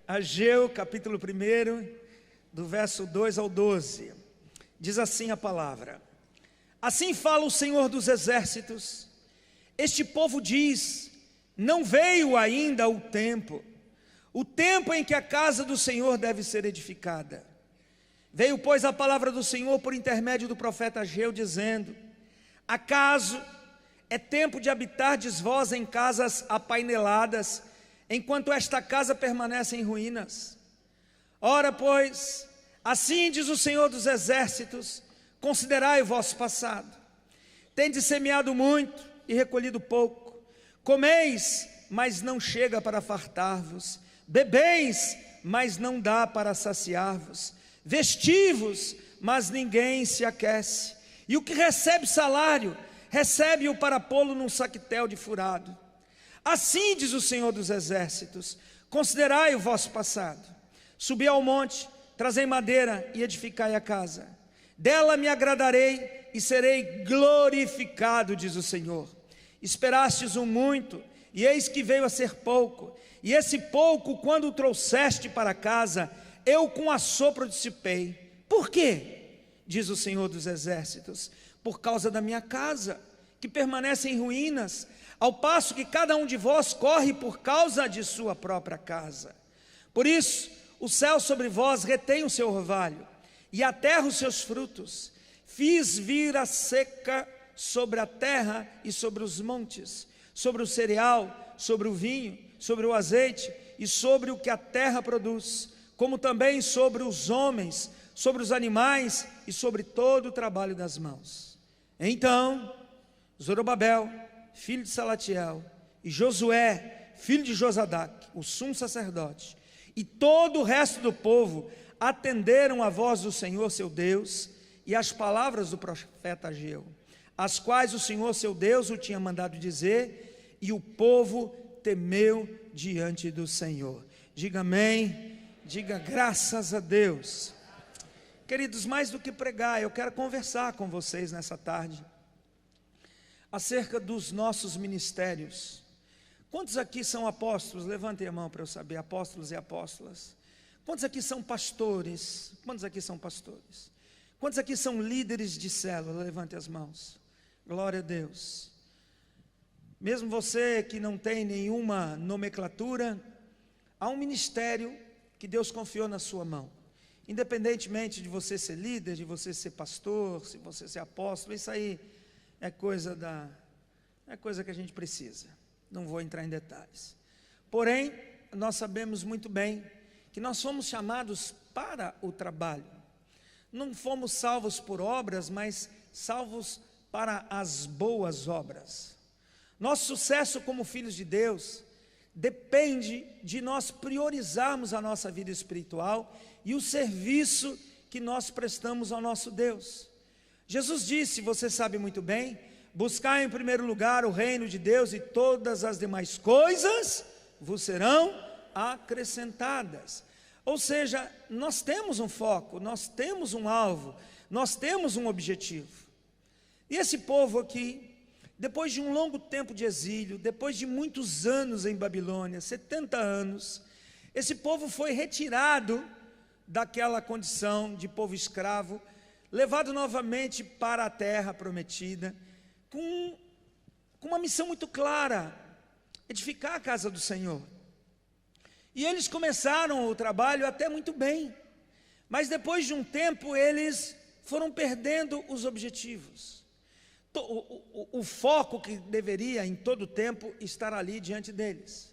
Ageu, capítulo 1, do verso 2 ao 12. Diz assim a palavra: Assim fala o Senhor dos Exércitos: Este povo diz, não veio ainda o tempo em que a casa do Senhor deve ser edificada. Veio, pois, a palavra do Senhor por intermédio do profeta Ageu, dizendo: Acaso é tempo de habitardes vós em casas apaineladas, enquanto esta casa permanece em ruínas? Ora, pois, assim diz o Senhor dos Exércitos: Considerai o vosso passado. Tendes semeado muito e recolhido pouco. Comeis, mas não chega para fartar-vos. Bebeis, mas não dá para saciar-vos. Vestivos, mas ninguém se aquece. E o que recebe salário, recebe-o para pô-lo num saquetel de furado. Assim diz o Senhor dos Exércitos: Considerai o vosso passado. Subi ao monte, trazei madeira e edificai a casa. Dela me agradarei e serei glorificado, diz o Senhor. Esperastes um muito, e eis que veio a ser pouco. E esse pouco, quando o trouxeste para casa, eu com assopro dissipei. Por quê? Diz o Senhor dos Exércitos: Por causa da minha casa, que permanece em ruínas, ao passo que cada um de vós corre por causa de sua própria casa. Por isso, o céu sobre vós retém o seu orvalho, e a terra os seus frutos. Fiz vir a seca sobre a terra e sobre os montes, sobre o cereal, sobre o vinho, sobre o azeite e sobre o que a terra produz, como também sobre os homens, sobre os animais e sobre todo o trabalho das mãos. Então Zorobabel, filho de Salatiel, e Josué, filho de Josadaque, o sumo sacerdote, e todo o resto do povo atenderam a voz do Senhor seu Deus e as palavras do profeta Ageu, as quais o Senhor seu Deus o tinha mandado dizer, e o povo temeu diante do Senhor. Diga amém, diga graças a Deus. Queridos, mais do que pregar, eu quero conversar com vocês nessa tarde acerca dos nossos ministérios. Quantos aqui são apóstolos? Levantem a mão para eu saber, apóstolos e apóstolas. Quantos aqui são pastores? Quantos aqui são pastores? Quantos aqui são líderes de célula? Levante as mãos. Glória a Deus. Mesmo você que não tem nenhuma nomenclatura, há um ministério que Deus confiou na sua mão. Independentemente de você ser líder, de você ser pastor, se você ser apóstolo, isso aí é coisa que a gente precisa. Não vou entrar em detalhes. Porém, nós sabemos muito bem que nós fomos chamados para o trabalho. Não fomos salvos por obras, mas salvos para as boas obras. Nosso sucesso como filhos de Deus depende de nós priorizarmos a nossa vida espiritual e o serviço que nós prestamos ao nosso Deus. Jesus disse, você sabe muito bem: buscai em primeiro lugar o reino de Deus e todas as demais coisas vos serão acrescentadas. Ou seja, nós temos um foco, nós temos um alvo, nós temos um objetivo. E esse povo aqui, depois de um longo tempo de exílio, depois de muitos anos em Babilônia, 70 anos, esse povo foi retirado daquela condição de povo escravo, levado novamente para a terra prometida, com uma missão muito clara: edificar a casa do Senhor. E eles começaram o trabalho até muito bem, mas depois de um tempo eles foram perdendo os objetivos. O foco que deveria em todo o tempo estar ali diante deles.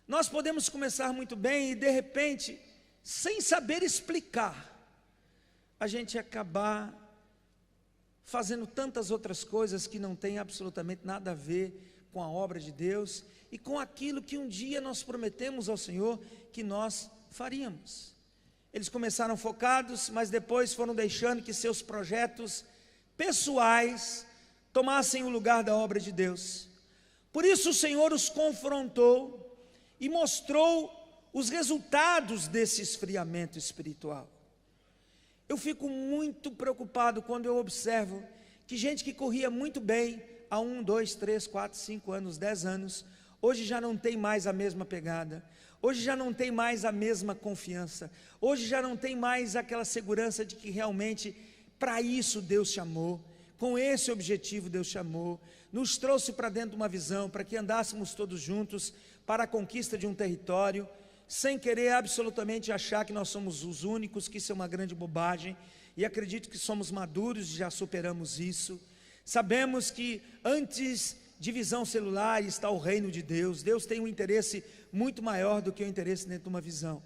Nós podemos começar muito bem e de repente, sem saber explicar, a gente acabar fazendo tantas outras coisas que não tem absolutamente nada a ver com a obra de Deus e com aquilo que um dia nós prometemos ao Senhor que nós faríamos. Eles começaram focados, mas depois foram deixando que seus projetos pessoais tomassem o lugar da obra de Deus. Por isso o Senhor os confrontou e mostrou os resultados desse esfriamento espiritual. Eu fico muito preocupado quando eu observo que gente que corria muito bem há 1, 2, 3, 4, 5 anos, 10 anos, hoje já não tem mais a mesma pegada, hoje já não tem mais a mesma confiança, hoje já não tem mais aquela segurança de que realmente para isso Deus chamou, com esse objetivo Deus chamou, nos trouxe para dentro de uma visão, para que andássemos todos juntos para a conquista de um território, sem querer absolutamente achar que nós somos os únicos, que isso é uma grande bobagem, e acredito que somos maduros e já superamos isso. Sabemos que antes de visão celular está o reino de Deus. Deus tem um interesse muito maior do que o interesse dentro de uma visão.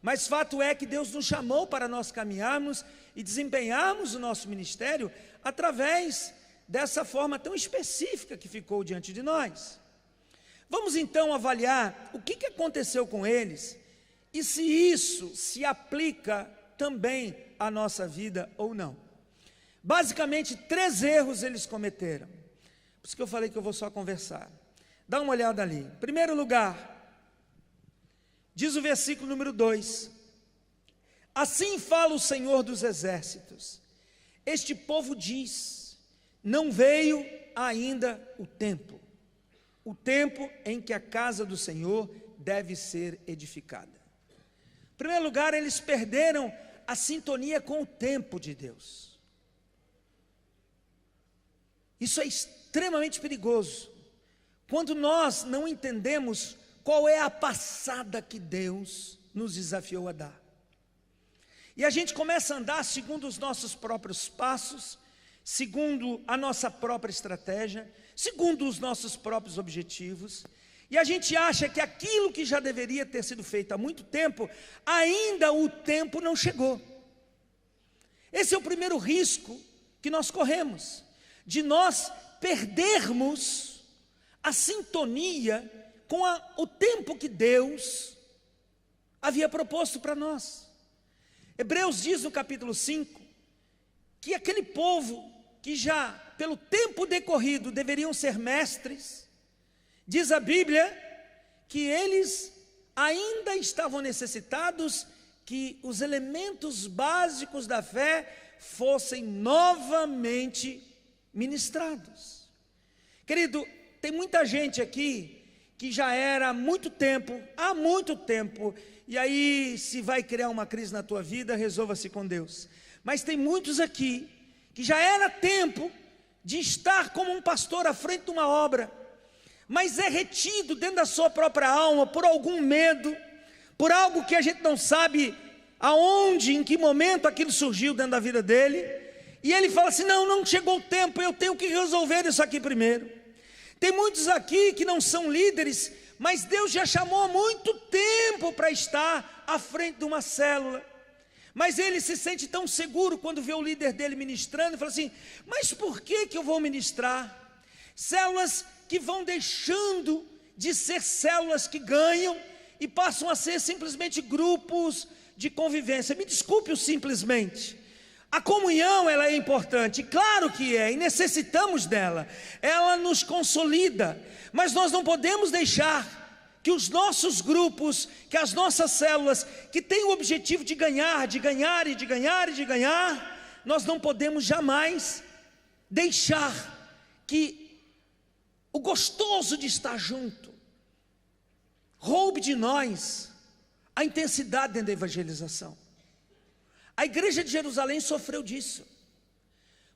Mas fato é que Deus nos chamou para nós caminharmos e desempenharmos o nosso ministério através dessa forma tão específica que ficou diante de nós. Vamos então avaliar o que aconteceu com eles e se isso se aplica também à nossa vida ou não. Basicamente, 3 erros eles cometeram. Por isso que eu falei que eu vou só conversar. Dá uma olhada ali. Em primeiro lugar, diz o versículo número 2: assim fala o Senhor dos exércitos, este povo diz, não veio ainda o tempo em que a casa do Senhor deve ser edificada. Em primeiro lugar, eles perderam a sintonia com o tempo de Deus. Isso é extremamente perigoso, quando nós não entendemos qual é a passada que Deus nos desafiou a dar. E a gente começa a andar segundo os nossos próprios passos, segundo a nossa própria estratégia, segundo os nossos próprios objetivos, e a gente acha que aquilo que já deveria ter sido feito há muito tempo, ainda o tempo não chegou. Esse é o primeiro risco que nós corremos, de nós perdermos a sintonia com o tempo que Deus havia proposto para nós. Hebreus diz no capítulo 5, que aquele povo que já pelo tempo decorrido deveriam ser mestres, diz a Bíblia que eles ainda estavam necessitados que os elementos básicos da fé fossem novamente ministrados. Querido, tem muita gente aqui que já era há muito tempo, e aí se vai criar uma crise na tua vida, resolva-se com Deus. Mas tem muitos aqui que já era tempo de estar como um pastor à frente de uma obra, mas é retido dentro da sua própria alma por algum medo, por algo que a gente não sabe aonde, em que momento aquilo surgiu dentro da vida dele, e ele fala assim, não chegou o tempo, eu tenho que resolver isso aqui primeiro. Tem muitos aqui que não são líderes, mas Deus já chamou há muito tempo para estar à frente de uma célula, mas ele se sente tão seguro quando vê o líder dele ministrando, e fala assim, mas por que eu vou ministrar? Células que vão deixando de ser células que ganham e passam a ser simplesmente grupos de convivência. Me desculpe o simplesmente. A comunhão, ela é importante, claro que é, e necessitamos dela, ela nos consolida, mas nós não podemos deixar que os nossos grupos, que as nossas células, que têm o objetivo de ganhar, nós não podemos jamais deixar que o gostoso de estar junto roube de nós a intensidade dentro da evangelização. A igreja de Jerusalém sofreu disso,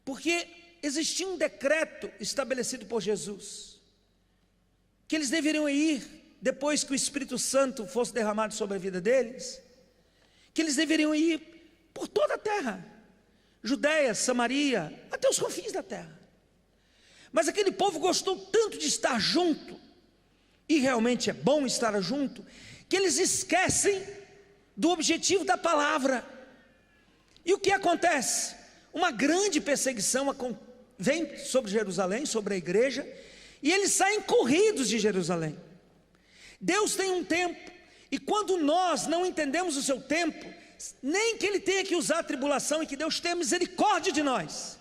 porque existia um decreto estabelecido por Jesus, que eles deveriam ir, depois que o Espírito Santo fosse derramado sobre a vida deles, que eles deveriam ir por toda a terra, Judéia, Samaria, até os confins da terra. Mas aquele povo gostou tanto de estar junto, e realmente é bom estar junto, que eles esquecem do objetivo da palavra. E o que acontece? Uma grande perseguição vem sobre Jerusalém, sobre a igreja, e eles saem corridos de Jerusalém. Deus tem um tempo, e quando nós não entendemos o seu tempo, nem que Ele tenha que usar a tribulação, e que Deus tenha misericórdia de nós,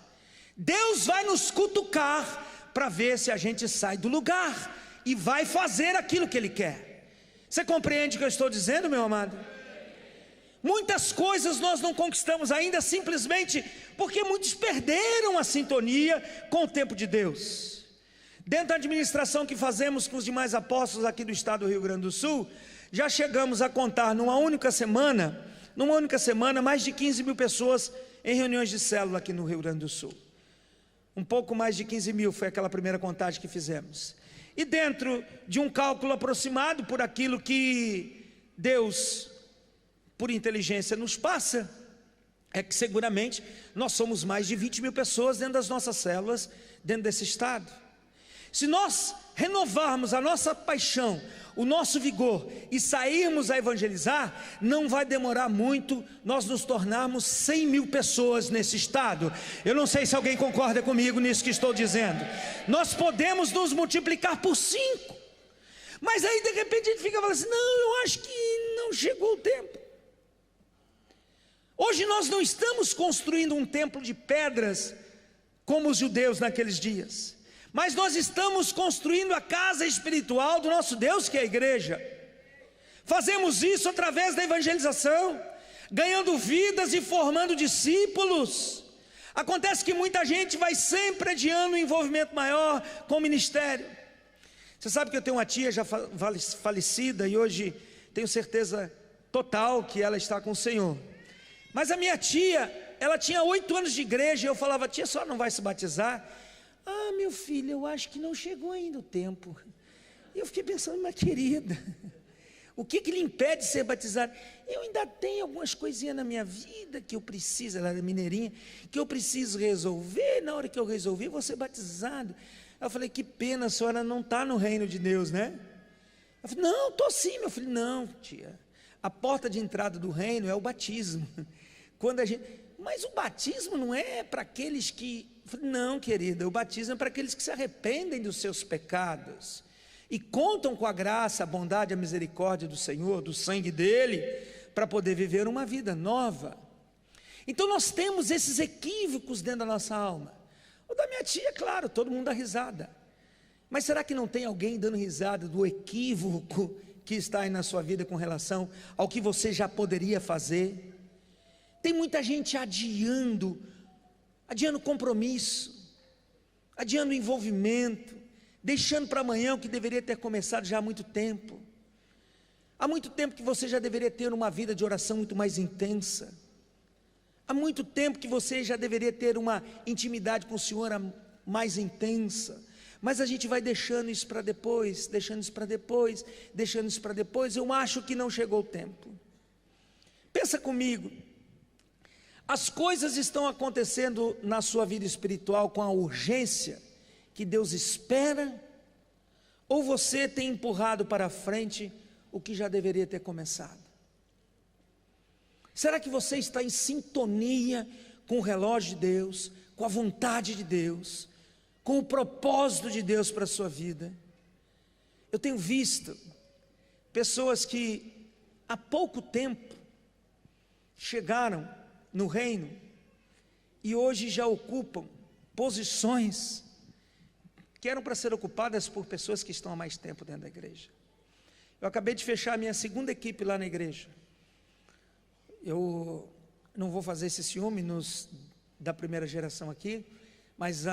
Deus vai nos cutucar para ver se a gente sai do lugar e vai fazer aquilo que Ele quer. Você compreende o que eu estou dizendo, meu amado? Muitas coisas nós não conquistamos ainda simplesmente porque muitos perderam a sintonia com o tempo de Deus. Dentro da administração que fazemos com os demais apóstolos aqui do estado do Rio Grande do Sul, já chegamos a contar numa única semana, mais de 15 mil pessoas em reuniões de célula aqui no Rio Grande do Sul. Um pouco mais de 15 mil foi aquela primeira contagem que fizemos. E dentro de um cálculo aproximado por aquilo que Deus, por inteligência, nos passa, é que seguramente nós somos mais de 20 mil pessoas dentro das nossas células, dentro desse estado. Se nós renovarmos a nossa paixão, o nosso vigor e sairmos a evangelizar, não vai demorar muito nós nos tornarmos 100 mil pessoas nesse estado. Eu não sei se alguém concorda comigo nisso que estou dizendo. Nós podemos nos multiplicar por 5, mas aí de repente a gente fica falando assim: não, eu acho que não chegou o tempo. Hoje nós não estamos construindo um templo de pedras como os judeus naqueles dias, mas nós estamos construindo a casa espiritual do nosso Deus, que é a igreja. Fazemos isso através da evangelização, ganhando vidas e formando discípulos. Acontece que muita gente vai sempre adiando um envolvimento maior com o ministério. Você sabe que eu tenho uma tia já falecida e hoje tenho certeza total que ela está com o Senhor. Mas a minha tia, ela tinha 8 anos de igreja e eu falava: tia, a senhora não vai se batizar? Ah, meu filho, eu acho que não chegou ainda o tempo. E eu fiquei pensando: mas querida, o que lhe impede de ser batizado? Eu ainda tenho algumas coisinhas na minha vida que eu preciso, ela era mineirinha, que eu preciso resolver. Na hora que eu resolver, vou ser batizado. Eu falei: que pena, a senhora não está no reino de Deus, né? Eu falei: não, estou sim, meu filho. Não, tia, a porta de entrada do reino é o batismo. Quando a gente... Mas o batismo não é para aqueles que... Não, querida, o batismo é para aqueles que se arrependem dos seus pecados e contam com a graça, a bondade, a misericórdia do Senhor, do sangue dele, para poder viver uma vida nova. Então nós temos esses equívocos dentro da nossa alma. O da minha tia, claro, todo mundo dá risada. Mas será que não tem alguém dando risada do equívoco que está aí na sua vida com relação ao que você já poderia fazer? Tem muita gente adiando compromisso, adiando envolvimento, deixando para amanhã o que deveria ter começado já há muito tempo. Há muito tempo que você já deveria ter uma vida de oração muito mais intensa. Há muito tempo que você já deveria ter uma intimidade com o Senhor mais intensa. Mas a gente vai deixando isso para depois, deixando isso para depois, deixando isso para depois. Eu acho que não chegou o tempo. Pensa comigo. As coisas estão acontecendo na sua vida espiritual com a urgência que Deus espera? Ou você tem empurrado para frente o que já deveria ter começado? Será que você está em sintonia com o relógio de Deus, com a vontade de Deus, com o propósito de Deus para a sua vida? Eu tenho visto pessoas que há pouco tempo chegaram no reino e hoje já ocupam posições que eram para ser ocupadas por pessoas que estão há mais tempo dentro da igreja. Eu acabei de fechar a minha segunda equipe lá na igreja. Eu não vou fazer esse ciúme da primeira geração aqui, mas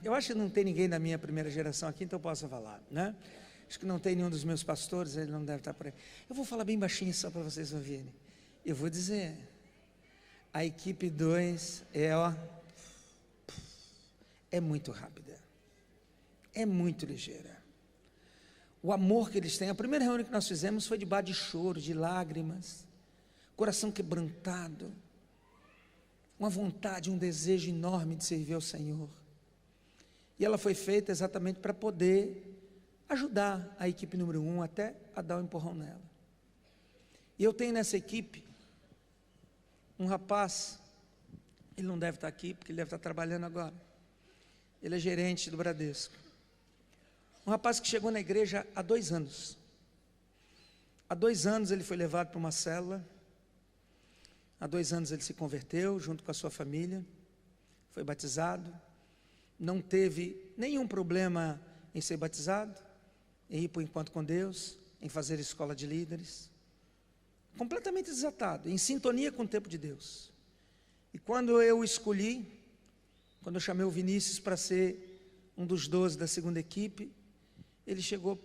eu acho que não tem ninguém da minha primeira geração aqui, então eu posso falar, né? Acho que não tem nenhum dos meus pastores, ele não deve estar por aí. Eu vou falar bem baixinho só para vocês ouvirem. Eu vou dizer, a equipe 2 é muito rápida, é muito ligeira. O amor que eles têm, a primeira reunião que nós fizemos foi debaixo de choro, de lágrimas, coração quebrantado, uma vontade, um desejo enorme de servir ao Senhor. E ela foi feita exatamente para poder ajudar a equipe número 1 até a dar um empurrão nela. E eu tenho nessa equipe um rapaz, ele não deve estar aqui, porque ele deve estar trabalhando agora. Ele é gerente do Bradesco. Um rapaz que chegou na igreja há 2 anos. Há 2 anos ele foi levado para uma célula. Há 2 anos ele se converteu junto com a sua família. Foi batizado. Não teve nenhum problema em ser batizado, em ir para o encontro com Deus, em fazer escola de líderes. Completamente desatado, em sintonia com o tempo de Deus. E quando eu escolhi, quando eu chamei o Vinícius para ser um dos 12 da segunda equipe, ele chegou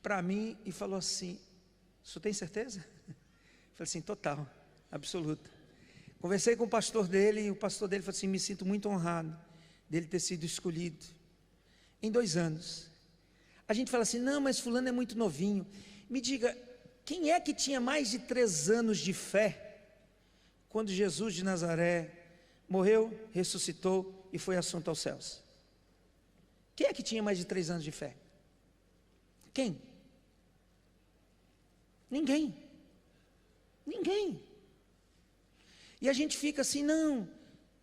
para mim e falou assim: o senhor tem certeza? Eu falei assim: total, absoluta. Conversei com o pastor dele, e o pastor dele falou assim: me sinto muito honrado dele ter sido escolhido em 2 anos. A gente fala assim: não, mas fulano é muito novinho. Me diga, quem é que tinha mais de 3 anos de fé quando Jesus de Nazaré morreu, ressuscitou e foi assunto aos céus? Quem é que tinha mais de 3 anos de fé? Quem? Ninguém. Ninguém. E a gente fica assim: não,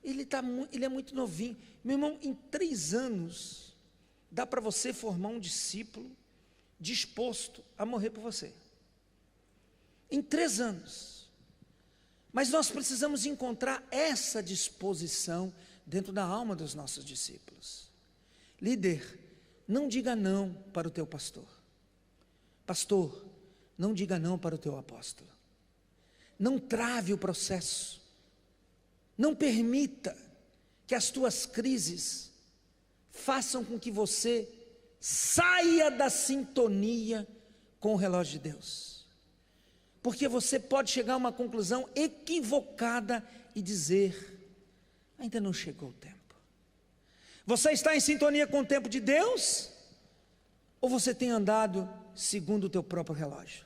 ele é muito novinho. Meu irmão, em 3 anos dá para você formar um discípulo disposto a morrer por você. Em 3 anos. Mas nós precisamos encontrar essa disposição dentro da alma dos nossos discípulos. Líder, não diga não para o teu pastor. Pastor, não diga não para o teu apóstolo. Não trave o processo. Não permita que as tuas crises façam com que você saia da sintonia com o relógio de Deus. Porque você pode chegar a uma conclusão equivocada e dizer: ainda não chegou o tempo. Você está em sintonia com o tempo de Deus? Ou você tem andado segundo o teu próprio relógio?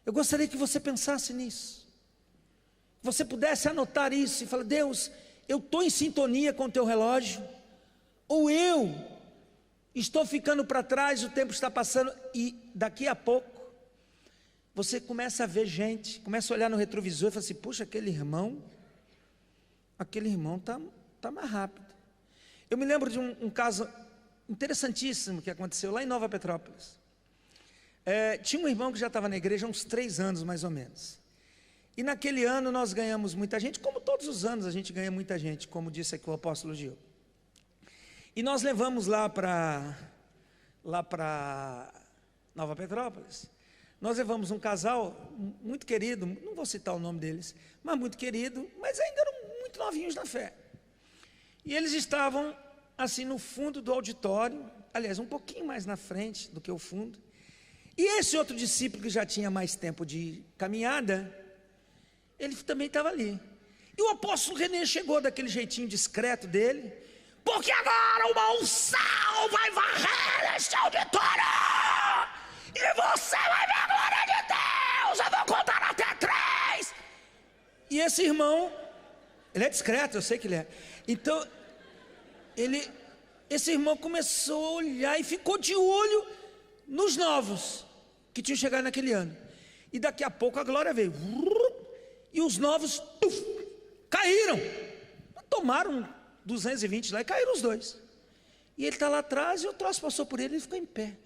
Eu gostaria que você pensasse nisso. Que você pudesse anotar isso e falar: Deus, eu estou em sintonia com o teu relógio? Ou eu estou ficando para trás, o tempo está passando e daqui a pouco você começa a ver gente, começa a olhar no retrovisor e fala assim: puxa, aquele irmão está mais rápido. Eu me lembro de um caso interessantíssimo que aconteceu lá em Nova Petrópolis. Tinha um irmão que já estava na igreja há uns 3 anos mais ou menos. E naquele ano nós ganhamos muita gente, como todos os anos a gente ganha muita gente, como disse aqui o apóstolo Gil. E nós levamos lá para Nova Petrópolis. Nós levamos um casal muito querido, não vou citar o nome deles, mas muito querido, mas ainda eram muito novinhos na fé. E eles estavam assim no fundo do auditório, aliás, um pouquinho mais na frente do que o fundo. E esse outro discípulo que já tinha mais tempo de caminhada, ele também estava ali. E o apóstolo René chegou daquele jeitinho discreto dele: porque agora uma unção vai varrer este auditório, e você vai ver a glória de Deus, eu vou contar até 3. E esse irmão, ele é discreto, eu sei que ele é. Então, esse irmão começou a olhar e ficou de olho nos novos que tinham chegado naquele ano. E daqui a pouco a glória veio. E os novos caíram. Tomaram 220 lá e caíram os 2. E ele está lá atrás e o troço passou por ele e ele ficou em pé.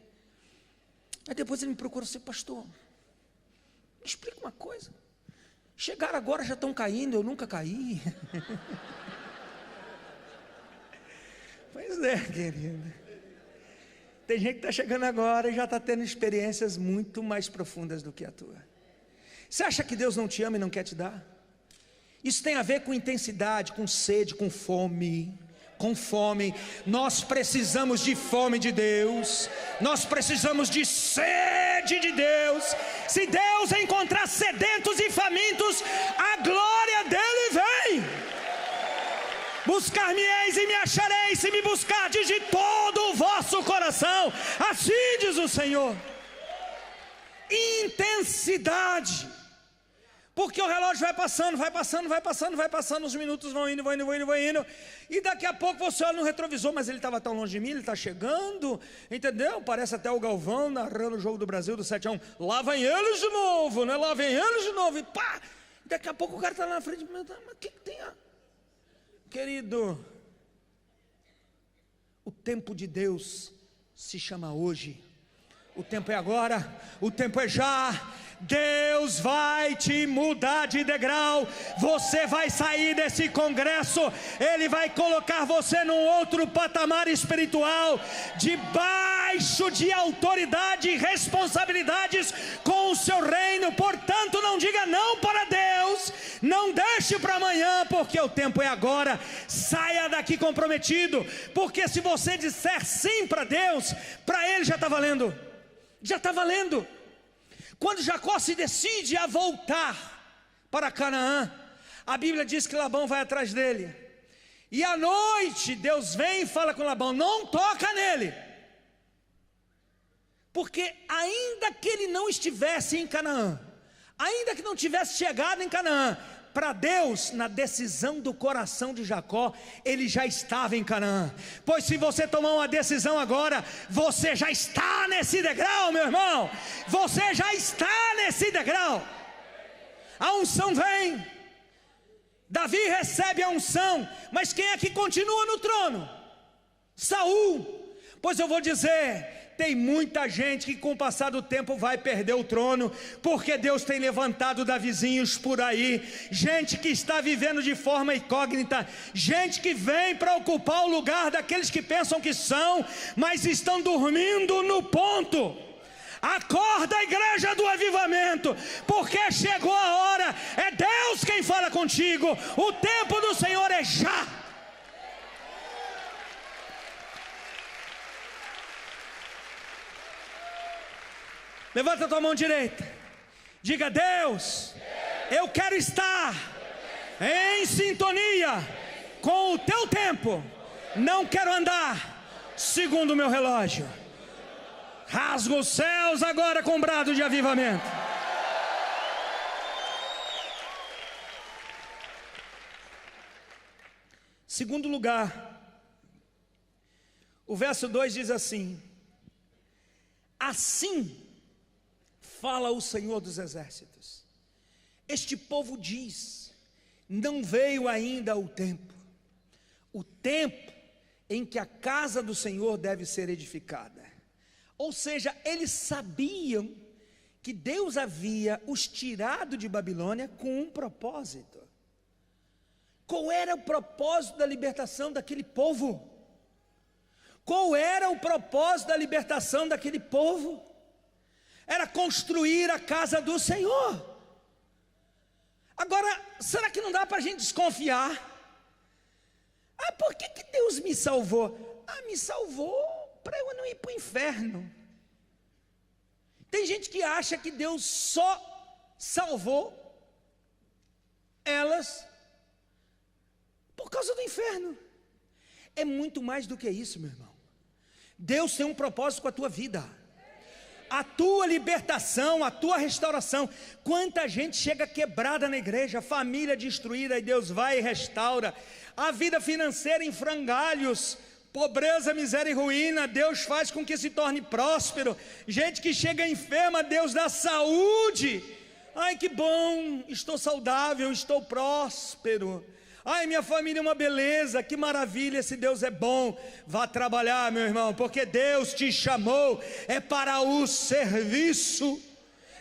Aí depois ele me procurou assim: pastor, me explica uma coisa. Chegaram agora, já estão caindo, eu nunca caí. Pois é, querido. Tem gente que está chegando agora e já está tendo experiências muito mais profundas do que a tua. Você acha que Deus não te ama e não quer te dar? Isso tem a ver com intensidade, com sede, com fome. Com fome. Nós precisamos de fome de Deus. Nós precisamos de sede de Deus. Se Deus encontrar sedentos e famintos, a glória dele vem. Buscar-me-eis e me achareis, se me buscardes de todo o vosso coração. Assim diz o Senhor. Intensidade. Porque o relógio vai passando, os minutos vão indo. E daqui a pouco você olha no retrovisor: mas ele estava tão longe de mim, ele está chegando, entendeu? Parece até o Galvão narrando o jogo do Brasil do 7-1. Lá vem eles de novo, né? Lá vem eles de novo, e pá! Daqui a pouco o cara está lá na frente: mas o que tem? Querido, o tempo de Deus se chama hoje. O tempo é agora, o tempo é já. Deus vai te mudar de degrau. Você vai sair desse congresso, Ele vai colocar você num outro patamar espiritual, debaixo de autoridade e responsabilidades com o seu reino. Portanto, não diga não para Deus, não Não deixe para amanhã, porque o tempo é agora. Saia daqui comprometido, porque se você disser sim para Deus, para Ele já está valendo. Já está valendo. Quando Jacó se decide a voltar para Canaã, a Bíblia diz que Labão vai atrás dele. E à noite Deus vem e fala com Labão: não toca nele. Porque ainda que ele não estivesse em Canaã, ainda que não tivesse chegado em Canaã, para Deus, na decisão do coração de Jacó, ele já estava em Canaã. Pois se você tomar uma decisão agora, você já está nesse degrau, meu irmão. Você já está nesse degrau. A unção vem. Davi recebe a unção, mas quem é que continua no trono? Saul. Pois eu vou dizer, tem muita gente que com o passar do tempo vai perder o trono, porque Deus tem levantado Davizinhos por aí, gente que está vivendo de forma incógnita, gente que vem para ocupar o lugar daqueles que pensam que são, mas estão dormindo no ponto. Acorda, igreja do avivamento, porque chegou a hora. É Deus quem fala contigo. O tempo do Senhor é já. Levanta a tua mão direita. Diga: Deus, eu quero estar em sintonia com o teu tempo. Não quero andar segundo o meu relógio. Rasga os céus agora com brado de avivamento. Segundo lugar, o verso 2 diz assim: assim fala o Senhor dos exércitos. Este povo diz: não veio ainda o tempo em que a casa do Senhor deve ser edificada. Ou seja, eles sabiam que Deus havia os tirado de Babilônia com um propósito. Qual era o propósito da libertação daquele povo? Qual era o propósito da libertação daquele povo? Era construir a casa do Senhor. Agora, será que não dá para a gente desconfiar? Por que Deus me salvou? Me salvou para eu não ir para o inferno. Tem gente que acha que Deus só salvou elas por causa do inferno. É muito mais do que isso, meu irmão. Deus tem um propósito com a tua vida, a tua libertação, a tua restauração. Quanta gente chega quebrada na igreja, família destruída, e Deus vai e restaura. A vida financeira em frangalhos, pobreza, miséria e ruína, Deus faz com que se torne próspero. Gente que chega enferma, Deus dá saúde. Ai, que bom, estou saudável, estou próspero. Ai, minha família é uma beleza, que maravilha, esse Deus é bom. Vá trabalhar, meu irmão, porque Deus te chamou, é para o serviço.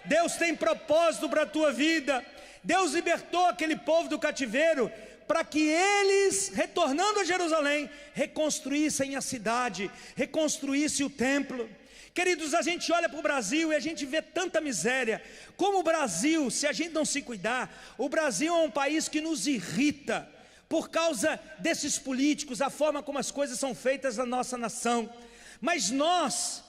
Deus tem propósito para a tua vida. Deus libertou aquele povo do cativeiro, para que eles, retornando a Jerusalém, reconstruíssem a cidade, reconstruíssem o templo. Queridos, a gente olha para o Brasil e a gente vê tanta miséria. Como o Brasil, se a gente não se cuidar, o Brasil é um país que nos irrita, por causa desses políticos, a forma como as coisas são feitas na nossa nação. Mas nós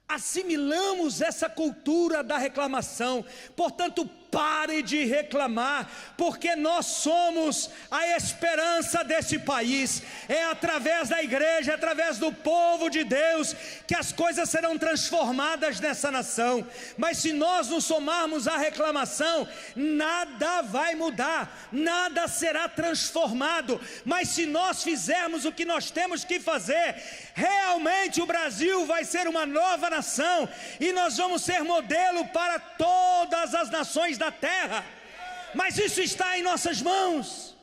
assimilamos essa cultura da reclamação. Portanto, pare de reclamar, porque nós somos a esperança desse país. É através da igreja, é através do povo de Deus, que as coisas serão transformadas nessa nação. Mas se nós nos somarmos à reclamação, nada vai mudar, nada será transformado. Mas se nós fizermos o que nós temos que fazer, realmente o Brasil vai ser uma nova nação, e nós vamos ser modelo para todas as nações da terra. Mas isso está em nossas mãos.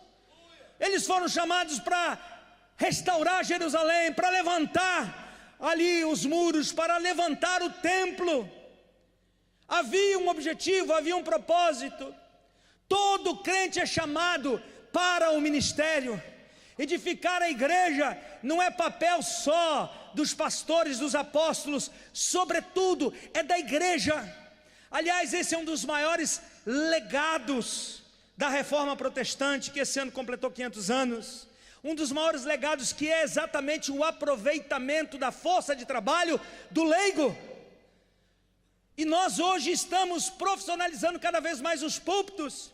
Eles foram chamados para restaurar Jerusalém, para levantar ali os muros, para levantar o templo. Havia um objetivo, havia um propósito. Todo crente é chamado para o ministério. Edificar a igreja não é papel só dos pastores, dos apóstolos, sobretudo é da igreja. Aliás, esse é um dos maiores legados da Reforma Protestante, que esse ano completou 500 anos, um dos maiores legados, que é exatamente o aproveitamento da força de trabalho do leigo. E nós hoje estamos profissionalizando cada vez mais os púlpitos.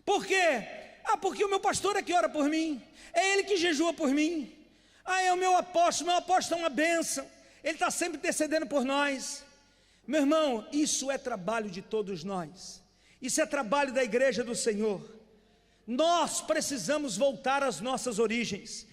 Por quê? Porque o meu pastor é que ora por mim, é ele que jejua por mim, é o meu apóstolo é uma bênção, ele está sempre intercedendo por nós. Meu irmão, isso é trabalho de todos nós, isso é trabalho da igreja do Senhor. Nós precisamos voltar às nossas origens.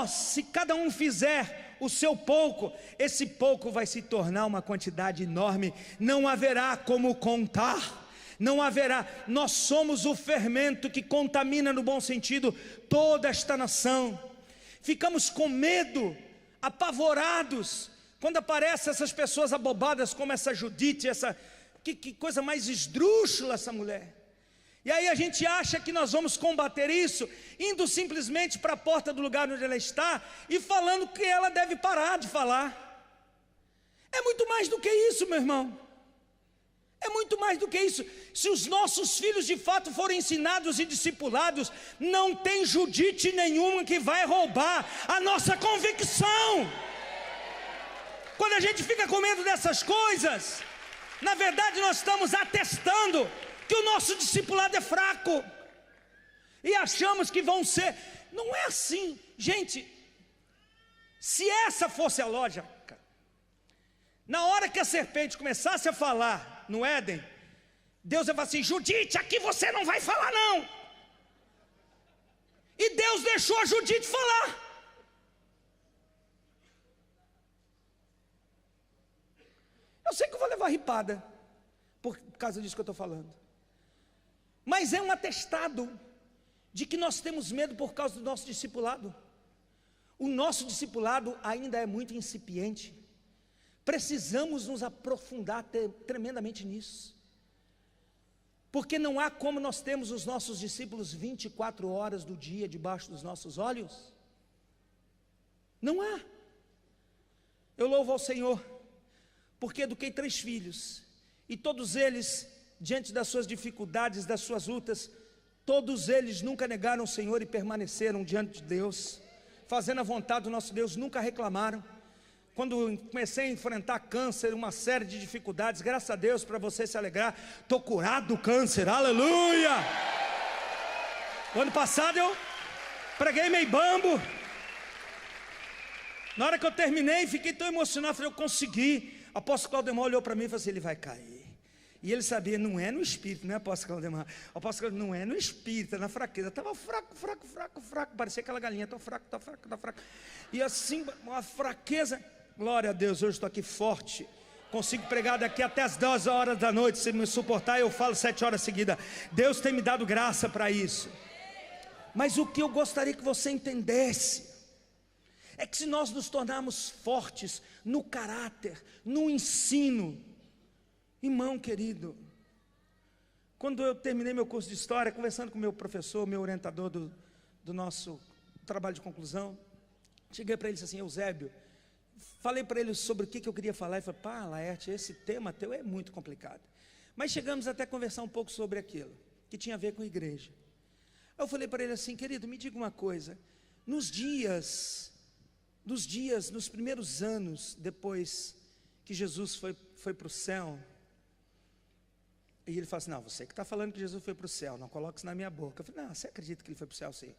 Se cada um fizer o seu pouco, esse pouco vai se tornar uma quantidade enorme, não haverá como contar, não haverá. Nós somos o fermento que contamina, no bom sentido, toda esta nação. Ficamos com medo, apavorados, quando aparecem essas pessoas abobadas como essa Judite, que coisa mais esdrúxula essa mulher. E aí a gente acha que nós vamos combater isso, indo simplesmente para a porta do lugar onde ela está, e falando que ela deve parar de falar. É muito mais do que isso, meu irmão. É muito mais do que isso. Se os nossos filhos de fato forem ensinados e discipulados, não tem Judite nenhuma que vai roubar a nossa convicção. Quando a gente fica com medo dessas coisas, na verdade nós estamos atestando que o nosso discipulado é fraco, e achamos que vão ser. Não é assim, gente. Se essa fosse a lógica, na hora que a serpente começasse a falar no Éden, Deus ia falar assim: Judite, aqui você não vai falar não. E Deus deixou a Judite falar. Eu sei que eu vou levar ripada por causa disso que eu estou falando, mas é um atestado de que nós temos medo por causa do nosso discipulado. O nosso discipulado ainda é muito incipiente. Precisamos nos aprofundar tremendamente nisso, porque não há como nós termos os nossos discípulos 24 horas do dia debaixo dos nossos olhos. Não há. Eu louvo ao Senhor, porque eduquei 3 filhos, e todos eles, diante das suas dificuldades, das suas lutas, todos eles nunca negaram o Senhor e permaneceram diante de Deus, fazendo a vontade do nosso Deus, nunca reclamaram. Quando comecei a enfrentar câncer, uma série de dificuldades, graças a Deus, para você se alegrar, estou curado do câncer, aleluia! O ano passado eu preguei meio bambo. Na hora que eu terminei, fiquei tão emocionado, falei, eu consegui. O apóstolo Claudemar olhou para mim e falou assim: ele vai cair. E ele sabia, não é no espírito, não é, apóstolo Claudemar? O apóstolo Claudemar, não é no espírito, é na fraqueza. Estava fraco, parecia aquela galinha, estou fraco. E assim, uma fraqueza. Glória a Deus, hoje estou aqui forte, consigo pregar daqui até as 10 horas da noite. Se me suportar, eu falo 7 horas seguidas. Deus tem me dado graça para isso. Mas o que eu gostaria que você entendesse é que se nós nos tornarmos fortes no caráter, no ensino, irmão querido, quando eu terminei meu curso de História, conversando com meu professor, meu orientador do nosso trabalho de conclusão, cheguei para ele e disse assim: Eusébio, falei para ele sobre o que eu queria falar, e falei: pá, Laerte, esse tema teu é muito complicado. Mas chegamos até a conversar um pouco sobre aquilo, que tinha a ver com a igreja. Aí eu falei para ele assim: querido, me diga uma coisa, nos primeiros anos depois que Jesus foi para o céu, e ele falou assim: não, você que está falando que Jesus foi para o céu, não coloque isso na minha boca. Eu falei: não, você acredita que ele foi para o céu? Sim.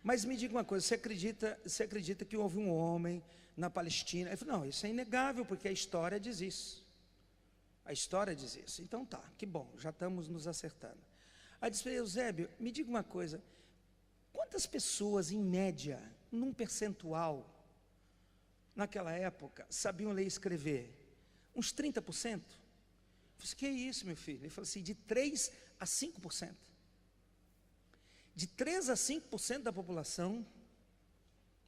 Mas me diga uma coisa, você acredita que houve um homem na Palestina? Ele falou: não, isso é inegável, porque a história diz isso. A história diz isso. Então tá, que bom, já estamos nos acertando. Aí disse: Eusébio, me diga uma coisa, quantas pessoas em média, num percentual, naquela época, sabiam ler e escrever? Uns 30%? Eu disse: que isso, meu filho? Ele falou assim: de 3 a 5%. De 3 a 5% da população,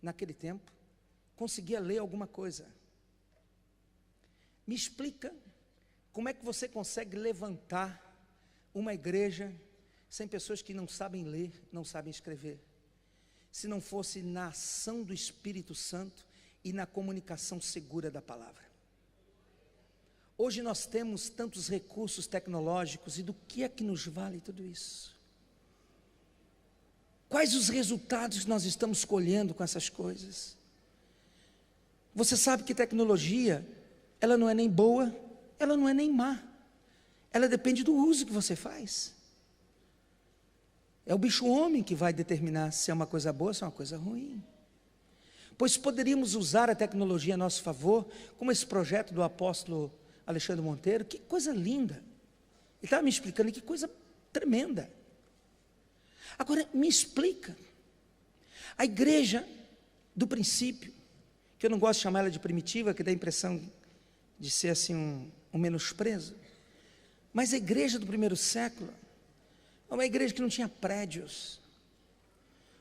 naquele tempo, conseguia ler alguma coisa. Me explica como é que você consegue levantar uma igreja sem pessoas que não sabem ler, não sabem escrever, se não fosse na ação do Espírito Santo e na comunicação segura da palavra. Hoje nós temos tantos recursos tecnológicos, e do que é que nos vale tudo isso? Quais os resultados que nós estamos colhendo com essas coisas? Você sabe que tecnologia, ela não é nem boa, ela não é nem má. Ela depende do uso que você faz. É o bicho-homem que vai determinar se é uma coisa boa ou se é uma coisa ruim. Pois poderíamos usar a tecnologia a nosso favor, como esse projeto do apóstolo Alexandre Monteiro. Que coisa linda. Ele estava me explicando, que coisa tremenda. Agora, me explica. A igreja do princípio, que eu não gosto de chamar ela de primitiva, que dá a impressão de ser assim um menosprezo, mas a igreja do primeiro século é uma igreja que não tinha prédios,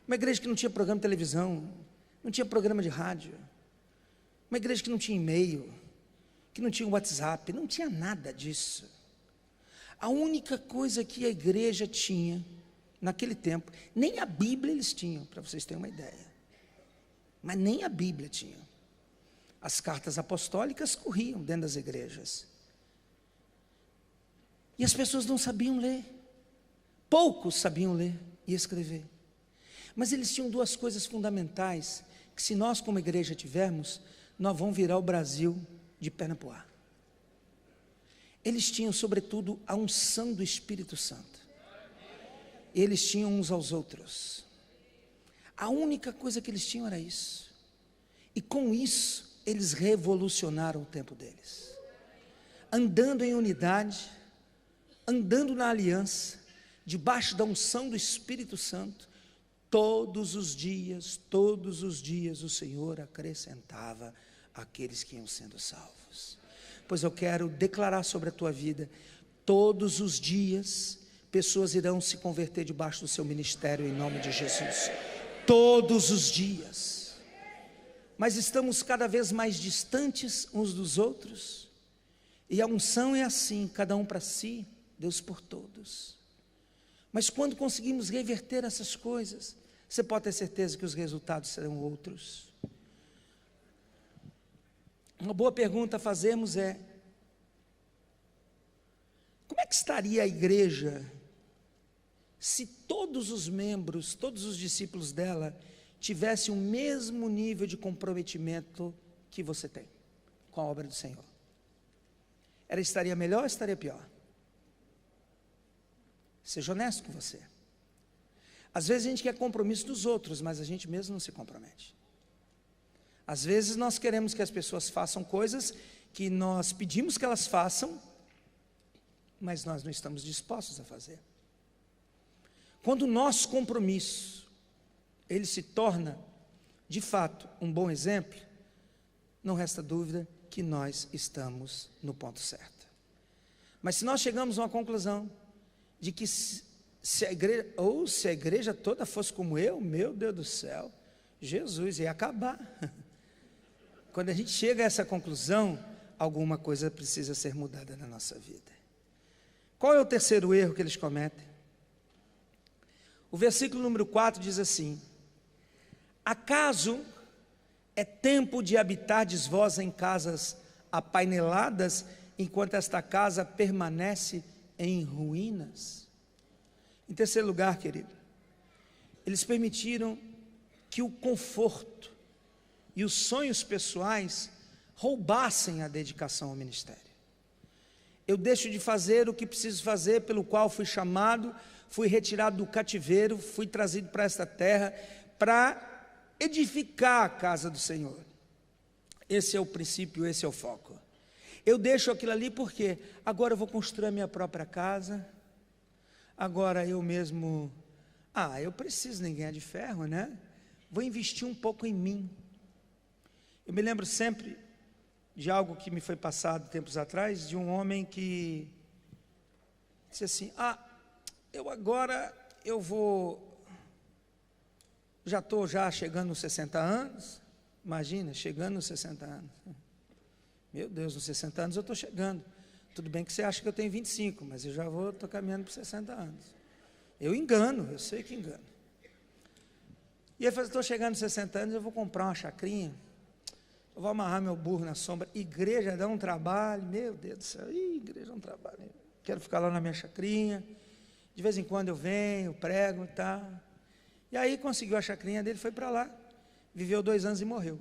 uma igreja que não tinha programa de televisão, não tinha programa de rádio, uma igreja que não tinha e-mail, que não tinha WhatsApp, não tinha nada disso. A única coisa que a igreja tinha naquele tempo, nem a Bíblia eles tinham, para vocês terem uma ideia, mas nem a Bíblia tinha. As cartas apostólicas corriam dentro das igrejas, e as pessoas não sabiam ler, poucos sabiam ler e escrever, mas eles tinham duas coisas fundamentais, que se nós como igreja tivermos, nós vamos virar o Brasil de perna pro ar. Eles tinham sobretudo a unção do Espírito Santo, eles tinham uns aos outros, a única coisa que eles tinham era isso, e com isso eles revolucionaram o tempo deles, andando em unidade, andando na aliança, debaixo da unção do Espírito Santo. Todos os dias o Senhor acrescentava aqueles que iam sendo salvos. Pois eu quero declarar sobre a tua vida, todos os dias pessoas irão se converter debaixo do seu ministério em nome de Jesus, todos os dias. Mas estamos cada vez mais distantes uns dos outros, e a unção é assim, cada um para si, Deus por todos. Mas quando conseguimos reverter essas coisas, você pode ter certeza que os resultados serão outros. Uma boa pergunta a fazermos é: como é que estaria a igreja se todos os membros, todos os discípulos dela tivessem o mesmo nível de comprometimento que você tem com a obra do Senhor? Ela estaria melhor ou estaria pior? Seja honesto com você. Às vezes a gente quer compromisso dos outros, mas a gente mesmo não se compromete. Às vezes nós queremos que as pessoas façam coisas que nós pedimos que elas façam, mas nós não estamos dispostos a fazer. Quando o nosso compromisso, ele se torna, de fato, um bom exemplo, não resta dúvida que nós estamos no ponto certo. Mas se nós chegamos a uma conclusão de que se a igreja toda fosse como eu, meu Deus do céu, Jesus ia acabar. Quando a gente chega a essa conclusão, alguma coisa precisa ser mudada na nossa vida. Qual é o terceiro erro que eles cometem? O versículo número 4 diz assim: acaso é tempo de habitardes vós em casas apaineladas, enquanto esta casa permanece em ruínas? Em terceiro lugar, querido, eles permitiram que o conforto e os sonhos pessoais roubassem a dedicação ao ministério. Eu deixo de fazer o que preciso fazer, pelo qual fui chamado, fui retirado do cativeiro, fui trazido para esta terra, para edificar a casa do Senhor. Esse é o princípio, esse é o foco. Eu deixo aquilo ali porque agora eu vou construir a minha própria casa, agora eu mesmo, eu preciso nem ganhar de ferro, né? Vou investir um pouco em mim. Eu me lembro sempre de algo que me foi passado tempos atrás, de um homem que disse assim: já estou chegando nos 60 anos, imagina, chegando nos 60 anos, meu Deus, nos 60 anos eu estou chegando, tudo bem que você acha que eu tenho 25, mas eu já estou caminhando para 60 anos, eu engano, eu sei que engano. E ele falou: estou chegando nos 60 anos, eu vou comprar uma chacrinha, eu vou amarrar meu burro na sombra. Igreja dá um trabalho, meu Deus do céu, igreja é um trabalho, quero ficar lá na minha chacrinha, de vez em quando eu venho, prego e tal. E aí conseguiu a chacrinha dele, foi para lá, viveu 2 anos e morreu.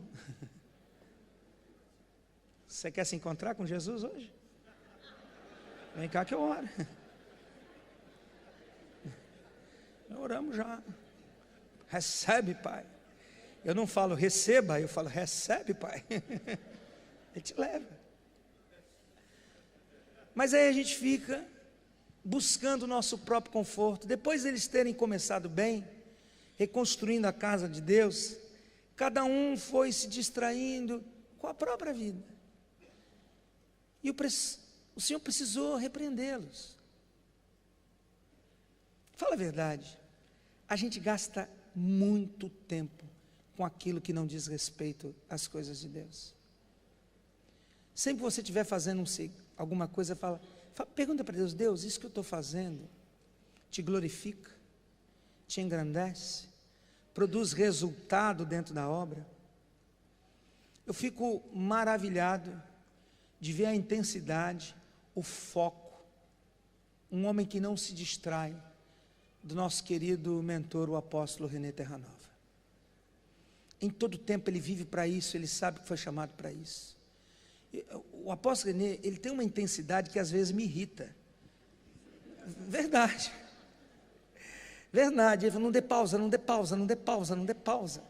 Você quer se encontrar com Jesus hoje? Vem cá que eu oro. Oramos já. Recebe, Pai. Eu não falo receba, eu falo recebe, Pai. Ele te leva. Mas aí a gente fica buscando o nosso próprio conforto. Depois deles terem começado bem, reconstruindo a casa de Deus, cada um foi se distraindo com a própria vida. E o Senhor precisou repreendê-los. Fala a verdade, a gente gasta muito tempo com aquilo que não diz respeito às coisas de Deus. Sempre que você estiver fazendo alguma coisa, pergunta para Deus: Deus, isso que eu estou fazendo te glorifica, te engrandece, produz resultado dentro da obra? Eu fico maravilhado de ver a intensidade, o foco, um homem que não se distrai, do nosso querido mentor, o apóstolo René Terranova. Em todo tempo ele vive para isso, ele sabe que foi chamado para isso. O apóstolo René, ele tem uma intensidade que às vezes me irrita. Verdade. Verdade. Ele fala: não dê pausa, não dê pausa, não dê pausa, não dê pausa.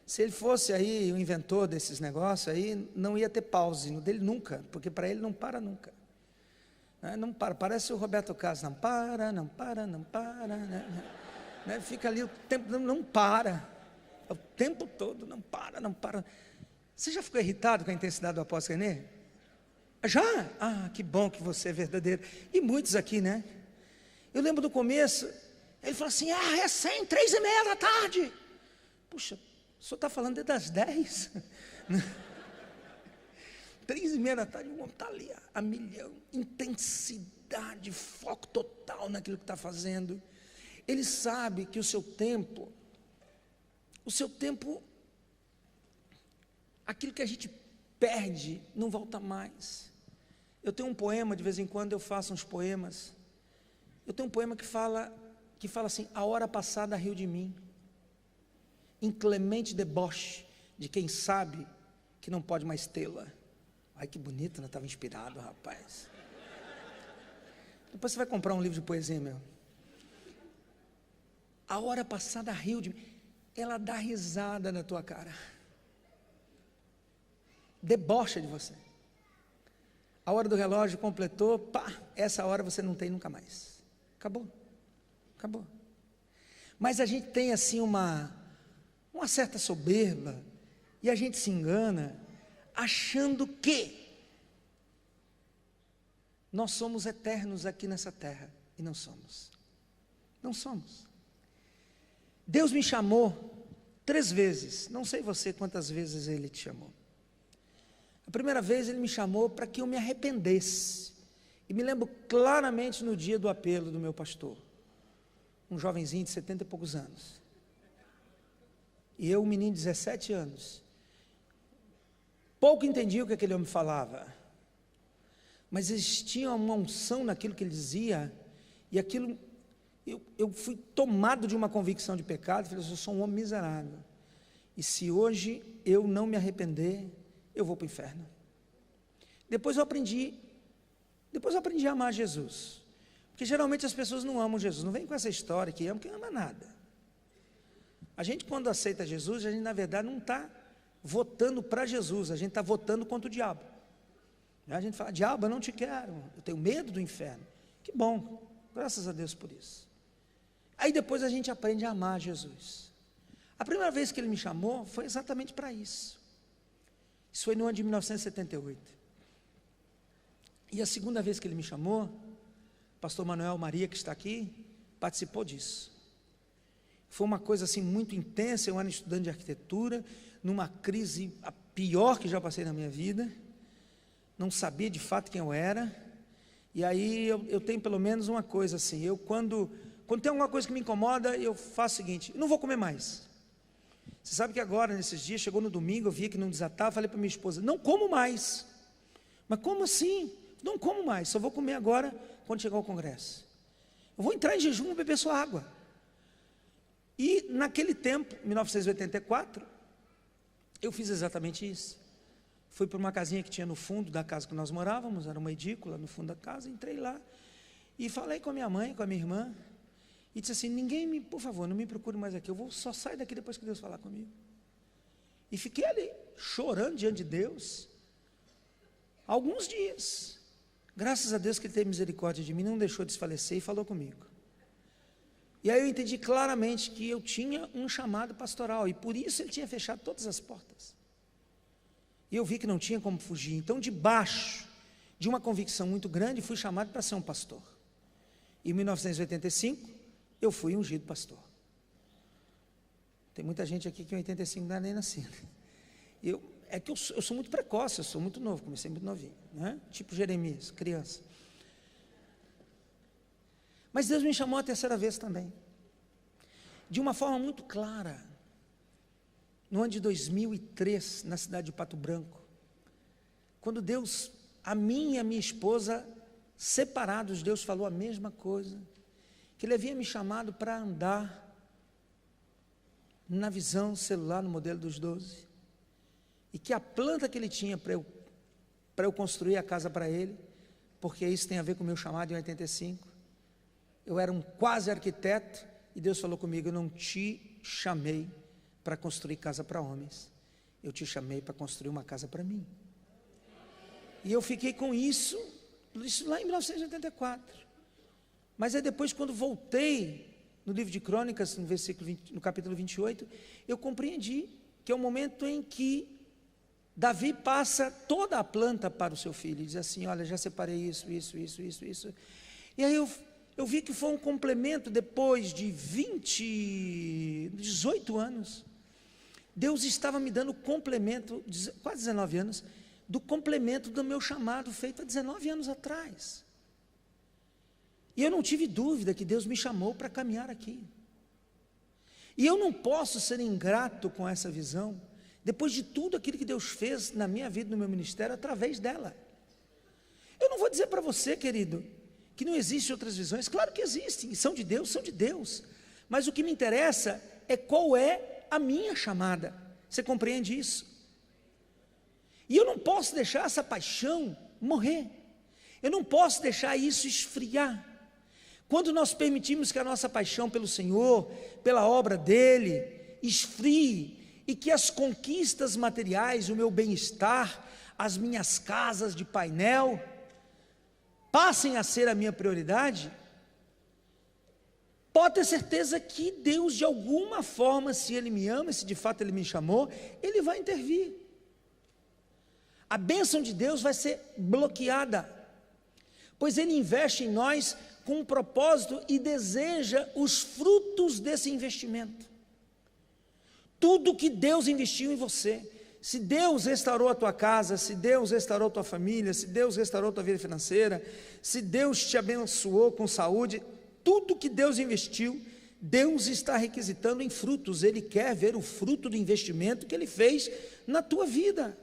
Se ele fosse aí o inventor desses negócios aí, não ia ter pause, no dele nunca, porque para ele não para nunca. Não para, parece o Roberto Carlos, não para, não para, não para, né? Fica ali o tempo, não para, o tempo todo, não para, não para. Você já ficou irritado com a intensidade do apóstolo René? Já? Ah, que bom que você é verdadeiro. E muitos aqui, né? Eu lembro do começo, ele falou assim: recém, 3:30 da tarde. Puxa, o senhor está falando desde as 10? 3:30 da tarde, o homem está ali a milhão, intensidade, foco total naquilo que está fazendo. Ele sabe que o seu tempo, aquilo que a gente perde, não volta mais. Eu tenho um poema, de vez em quando eu faço uns poemas. Eu tenho um poema que fala assim: a hora passada riu de mim, inclemente deboche de quem sabe que não pode mais tê-la. Ai, que bonito, né? Estava inspirado, rapaz. Depois você vai comprar um livro de poesia, meu. A hora passada riu de mim. Ela dá risada na tua cara, debocha de você. A hora do relógio completou, pá, essa hora você não tem nunca mais. Acabou, acabou. Mas a gente tem assim uma certa soberba, e a gente se engana, achando que nós somos eternos aqui nessa terra, e não somos. Não somos. Deus me chamou 3 vezes, não sei você quantas vezes Ele te chamou. A primeira vez Ele me chamou para que eu me arrependesse, e me lembro claramente no dia do apelo do meu pastor, um jovenzinho de 70 e poucos anos, e eu, um menino de 17 anos, pouco entendi o que aquele homem falava, mas existia uma unção naquilo que ele dizia, e aquilo, eu fui tomado de uma convicção de pecado. Falei: eu sou um homem miserável, e se hoje eu não me arrepender, eu vou para o inferno. Depois eu aprendi a amar Jesus, porque geralmente as pessoas não amam Jesus, não vem com essa história que ama, que ama nada. A gente, quando aceita Jesus, a gente na verdade não está votando para Jesus, a gente está votando contra o diabo. A gente fala: diabo, eu não te quero, eu tenho medo do inferno. Que bom, graças a Deus por isso. Aí depois a gente aprende a amar Jesus. A primeira vez que Ele me chamou foi exatamente para isso. Isso foi no ano de 1978. E a segunda vez que Ele me chamou, o pastor Manuel Maria, que está aqui, participou disso. Foi uma coisa assim muito intensa. Eu era estudante de arquitetura, numa crise a pior que já passei na minha vida, não sabia de fato quem eu era, e aí eu tenho pelo menos uma coisa assim: eu quando tem alguma coisa que me incomoda, eu faço o seguinte: eu não vou comer mais. Você sabe que agora, nesses dias, chegou no domingo, eu via que não desatava, falei para minha esposa: não como mais. Mas como assim? Não como mais, só vou comer agora quando chegar ao congresso. Eu vou entrar em jejum e beber sua água. E naquele tempo, 1984, eu fiz exatamente isso. Fui para uma casinha que tinha no fundo da casa que nós morávamos, era uma edícula no fundo da casa, entrei lá e falei com a minha mãe, com a minha irmã, e disse assim: por favor, não me procure mais aqui, eu vou só sair daqui depois que Deus falar comigo. E fiquei ali, chorando diante de Deus, alguns dias. Graças a Deus que Ele teve misericórdia de mim, não deixou desfalecer e falou comigo. E aí eu entendi claramente que eu tinha um chamado pastoral, e por isso Ele tinha fechado todas as portas. E eu vi que não tinha como fugir. Então, debaixo de uma convicção muito grande, fui chamado para ser um pastor. Em 1985, eu fui ungido pastor. Tem muita gente aqui que em 85 não era nem nascido. Eu sou muito precoce, eu sou muito novo, comecei muito novinho, né? Tipo Jeremias, criança. Mas Deus me chamou a terceira vez também, de uma forma muito clara, no ano de 2003, na cidade de Pato Branco, quando Deus, a mim e a minha esposa, separados, Deus falou a mesma coisa, que Ele havia me chamado para andar na visão celular, no modelo dos 12, e que a planta que Ele tinha para eu construir a casa para Ele, porque isso tem a ver com o meu chamado em 85, eu era um quase arquiteto, e Deus falou comigo: eu não te chamei para construir casa para homens, eu te chamei para construir uma casa para mim. E eu fiquei com isso lá em 1984. Mas aí depois, quando voltei no livro de Crônicas, no capítulo 28, eu compreendi que é o momento em que Davi passa toda a planta para o seu filho, e diz assim: olha, já separei isso. E aí eu vi que foi um complemento. Depois de 18 anos, Deus estava me dando complemento, quase 19 anos, do complemento do meu chamado feito há 19 anos atrás. E eu não tive dúvida que Deus me chamou para caminhar aqui. E eu não posso ser ingrato com essa visão, depois de tudo aquilo que Deus fez na minha vida, no meu ministério, através dela. Eu não vou dizer para você, querido, que não existem outras visões. Claro que existem, são de Deus, mas o que me interessa é qual é a minha chamada. Você compreende isso? E eu não posso deixar essa paixão morrer, eu não posso deixar isso esfriar. Quando nós permitimos que a nossa paixão pelo Senhor, pela obra dEle, esfrie, e que as conquistas materiais, o meu bem-estar, as minhas casas de painel, passem a ser a minha prioridade, pode ter certeza que Deus, de alguma forma, se Ele me ama, se de fato Ele me chamou, Ele vai intervir. A bênção de Deus vai ser bloqueada, pois Ele investe em nós com um propósito e deseja os frutos desse investimento. Tudo que Deus investiu em você, se Deus restaurou a tua casa, se Deus restaurou a tua família, se Deus restaurou a tua vida financeira, se Deus te abençoou com saúde, tudo que Deus investiu, Deus está requisitando em frutos. Ele quer ver o fruto do investimento que Ele fez na tua vida.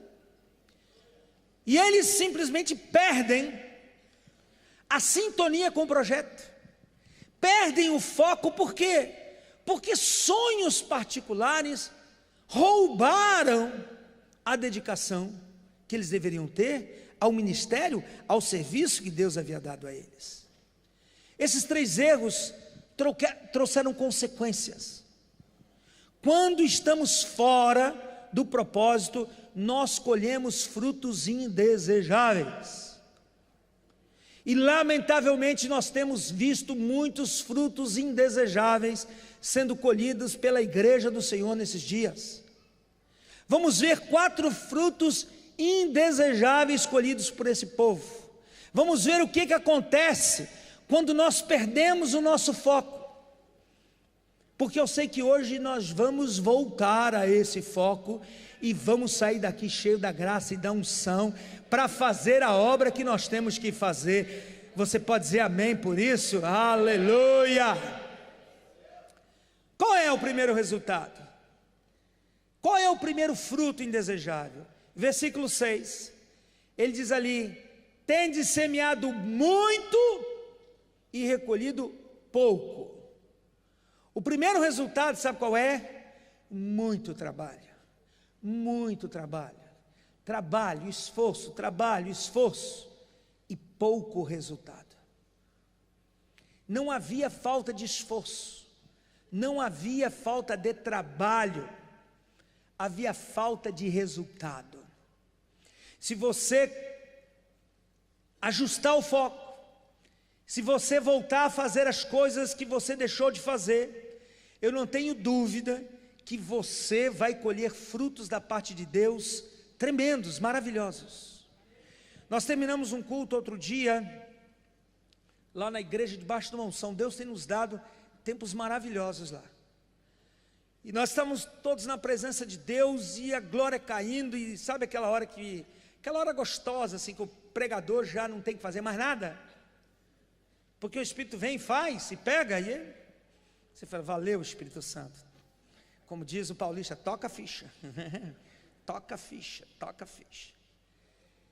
E eles simplesmente perdem a sintonia com o projeto, perdem o foco. Por quê? Porque sonhos particulares roubaram a dedicação que eles deveriam ter ao ministério, ao serviço que Deus havia dado a eles. Esses 3 erros trouxeram consequências. Quando estamos fora do propósito, nós colhemos frutos indesejáveis. E lamentavelmente nós temos visto muitos frutos indesejáveis sendo colhidos pela igreja do Senhor nesses dias. Vamos ver 4 frutos indesejáveis colhidos por esse povo. Vamos ver o que acontece quando nós perdemos o nosso foco. Porque eu sei que hoje nós vamos voltar a esse foco e vamos sair daqui cheio da graça e da unção para fazer a obra que nós temos que fazer. Você pode dizer amém por isso? Aleluia! Qual é o primeiro resultado? Qual é o primeiro fruto indesejável? Versículo 6, ele diz ali: tendes semeado muito e recolhido pouco. O primeiro resultado, sabe qual é? Muito trabalho. Muito trabalho. Trabalho, esforço e pouco resultado. Não havia falta de esforço, não havia falta de trabalho, havia falta de resultado. Se você ajustar o foco, se você voltar a fazer as coisas que você deixou de fazer, eu não tenho dúvida que você vai colher frutos da parte de Deus tremendos, maravilhosos. Nós terminamos um culto outro dia, lá na igreja debaixo de uma unção. Deus tem nos dado tempos maravilhosos lá. E nós estamos todos na presença de Deus e a glória caindo, e sabe aquela hora gostosa, assim, que o pregador já não tem que fazer mais nada, porque o Espírito vem e faz, e pega, e você fala, valeu Espírito Santo, como diz o paulista, toca a ficha, toca a ficha, toca a ficha.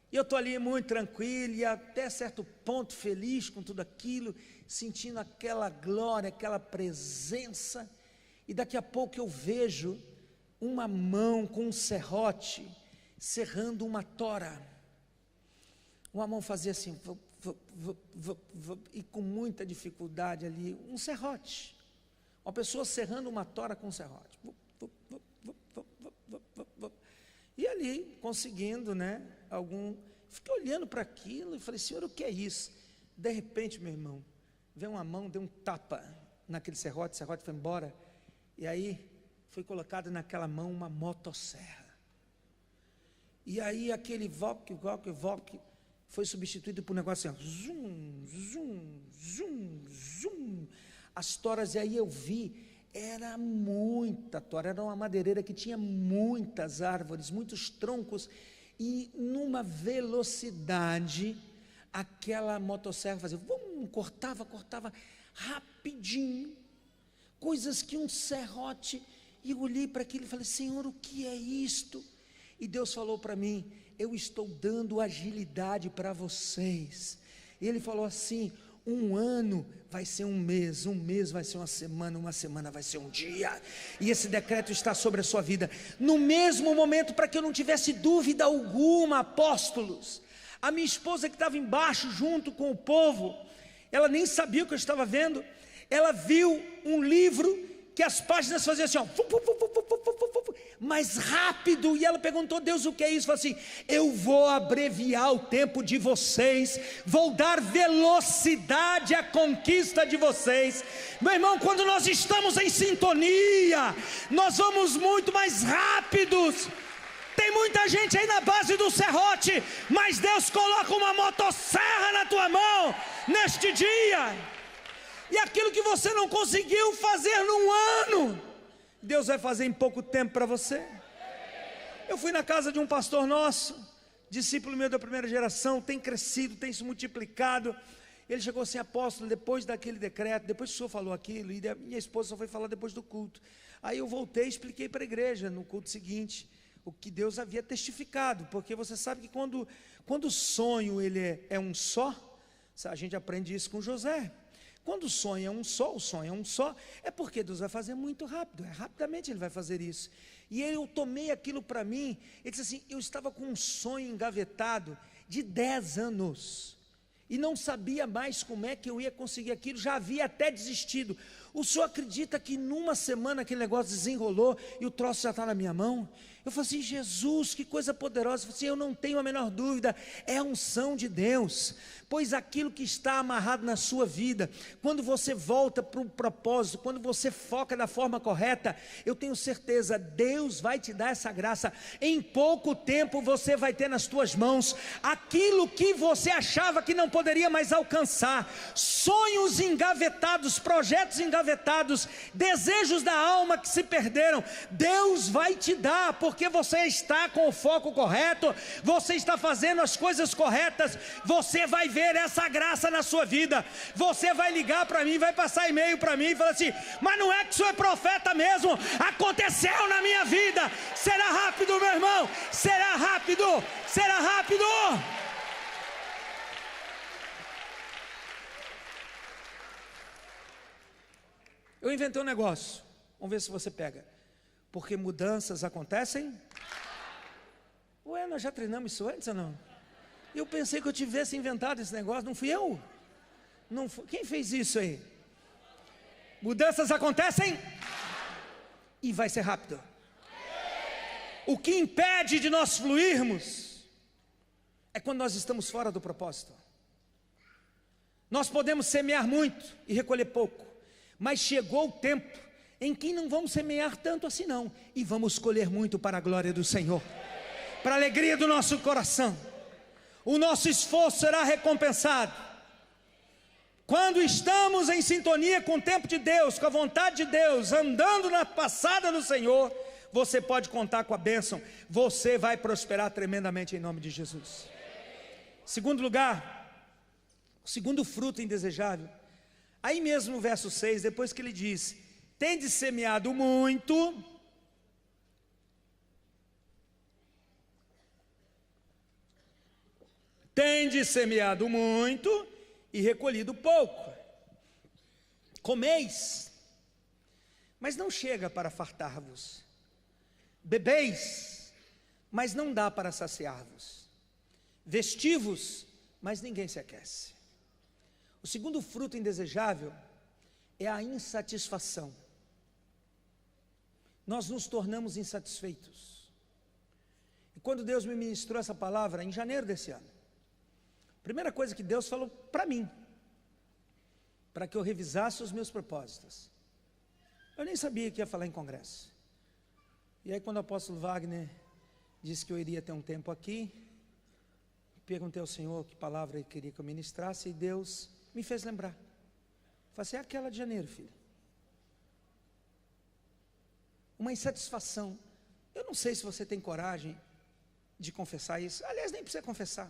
E eu estou ali muito tranquilo, e até certo ponto feliz com tudo aquilo, sentindo aquela glória, aquela presença, e daqui a pouco eu vejo uma mão com um serrote, serrando uma tora. Uma mão fazia assim, e com muita dificuldade ali, um serrote. Uma pessoa serrando uma tora com um serrote. E ali, conseguindo, fiquei olhando para aquilo e falei, Senhor, o que é isso? De repente, meu irmão, veio uma mão, deu um tapa naquele serrote, o serrote foi embora, e aí foi colocado naquela mão uma motosserra. E aí aquele voc foi substituído por um negócio assim, zum, zum, zum, zum. As toras, e aí eu vi, era muita tora, era uma madeireira que tinha muitas árvores, muitos troncos, e numa velocidade, aquela motosserra fazia, cortava rapidinho, coisas que um serrote, e eu olhei para aquilo e falei, Senhor, o que é isto? E Deus falou para mim, eu estou dando agilidade para vocês. E Ele falou assim, um ano vai ser um mês vai ser uma semana vai ser um dia, e esse decreto está sobre a sua vida. No mesmo momento, para que eu não tivesse dúvida alguma, apóstolos, a minha esposa que estava embaixo junto com o povo, ela nem sabia o que eu estava vendo, ela viu um livro que as páginas faziam assim, ó, mais rápido, e ela perguntou, Deus, o que é isso? Falou assim, eu vou abreviar o tempo de vocês, vou dar velocidade à conquista de vocês. Meu irmão, quando nós estamos em sintonia, nós vamos muito mais rápidos. Tem muita gente aí na base do serrote, mas Deus coloca uma motosserra na tua mão, neste dia, e aquilo que você não conseguiu fazer num ano, Deus vai fazer em pouco tempo para você. Eu fui na casa de um pastor nosso, discípulo meu da primeira geração, tem crescido, tem se multiplicado. Ele chegou assim, apóstolo, depois daquele decreto, depois que o senhor falou aquilo, e minha esposa só foi falar depois do culto. Aí eu voltei e expliquei para a igreja, no culto seguinte, o que Deus havia testificado, porque você sabe que quando o sonho ele é um só, a gente aprende isso com José. Quando o sonho é um só, é porque Deus vai fazer muito rápido, rapidamente Ele vai fazer isso. E eu tomei aquilo para mim, ele disse assim, eu estava com um sonho engavetado de 10 anos, e não sabia mais como é que eu ia conseguir aquilo, já havia até desistido. O senhor acredita que numa semana aquele negócio desenrolou, e o troço já está na minha mão? Eu falei assim, Jesus, que coisa poderosa. Eu falei assim, eu não tenho a menor dúvida, é a unção de Deus, pois aquilo que está amarrado na sua vida, quando você volta para o propósito, quando você foca da forma correta, eu tenho certeza, Deus vai te dar essa graça. Em pouco tempo você vai ter nas tuas mãos aquilo que você achava que não poderia mais alcançar, sonhos engavetados, projetos engavetados, desejos da alma que se perderam, Deus vai te dar, porque você está com o foco correto, você está fazendo as coisas corretas, você vai ver essa graça na sua vida. Você vai ligar para mim, vai passar e-mail para mim e falar assim, mas não é que o senhor é profeta mesmo? Aconteceu na minha vida. Será rápido, meu irmão, será rápido, será rápido. Eu inventei um negócio, vamos ver se você pega. Porque mudanças acontecem. Ué, nós já treinamos isso antes ou não? Eu pensei que eu tivesse inventado esse negócio, não fui eu? Não foi. Quem fez isso aí? Mudanças acontecem e vai ser rápido. O que impede de nós fluirmos é quando nós estamos fora do propósito. Nós podemos semear muito e recolher pouco, mas chegou o tempo em que não vamos semear tanto assim não, e vamos colher muito para a glória do Senhor, para a alegria do nosso coração. O nosso esforço será recompensado. Quando estamos em sintonia com o tempo de Deus, com a vontade de Deus, andando na passada do Senhor, você pode contar com a bênção, você vai prosperar tremendamente em nome de Jesus. Segundo lugar, o segundo fruto indesejável, aí mesmo no verso 6, depois que ele diz: tendes semeado muito, tendes semeado muito e recolhido pouco. Comeis, mas não chega para fartar-vos. Bebeis, mas não dá para saciar-vos. Vestivos, mas ninguém se aquece. O segundo fruto indesejável é a insatisfação. Nós nos tornamos insatisfeitos. E quando Deus me ministrou essa palavra, em janeiro desse ano, a primeira coisa que Deus falou para mim, para que eu revisasse os meus propósitos. Eu nem sabia que ia falar em congresso. E aí quando o apóstolo Wagner disse que eu iria ter um tempo aqui, perguntei ao Senhor que palavra ele queria que eu ministrasse, e Deus me fez lembrar. Falei assim: é aquela de janeiro, filho. Uma insatisfação. Eu não sei se você tem coragem de confessar isso. Aliás, nem precisa confessar.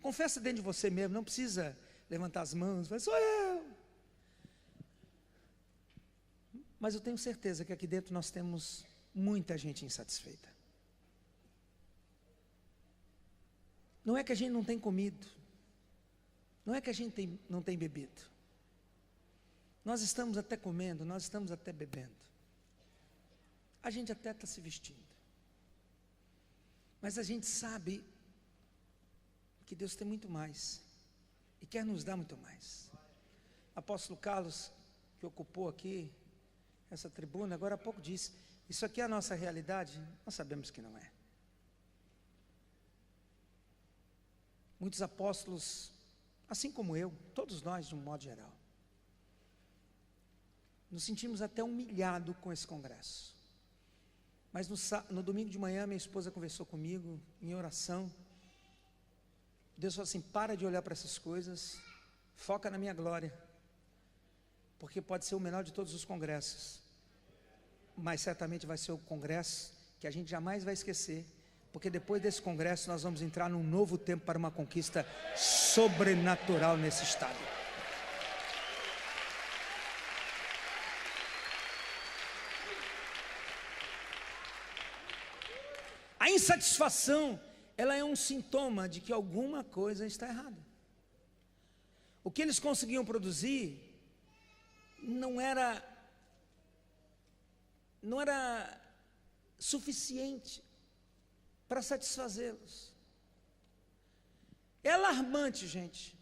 Confessa dentro de você mesmo, não precisa levantar as mãos, falar: sou eu. Mas eu tenho certeza que aqui dentro nós temos muita gente insatisfeita. Não é que a gente não tem comido, não é que a gente não tem bebido. Nós estamos até comendo, nós estamos até bebendo. A gente até está se vestindo. Mas a gente sabe que Deus tem muito mais e quer nos dar muito mais. Apóstolo Carlos, que ocupou aqui essa tribuna, agora há pouco disse: isso aqui é a nossa realidade? Nós sabemos que não é. Muitos apóstolos, assim como eu, todos nós de um modo geral, nos sentimos até humilhados com esse congresso. Mas no domingo de manhã minha esposa conversou comigo em oração. Deus falou assim: para de olhar para essas coisas, foca na minha glória, porque pode ser o menor de todos os congressos, mas certamente vai ser o congresso que a gente jamais vai esquecer, porque depois desse congresso nós vamos entrar num novo tempo para uma conquista sobrenatural nesse estado. A insatisfação, ela é um sintoma de que alguma coisa está errada. O que eles conseguiam produzir não era suficiente para satisfazê-los. É alarmante, gente,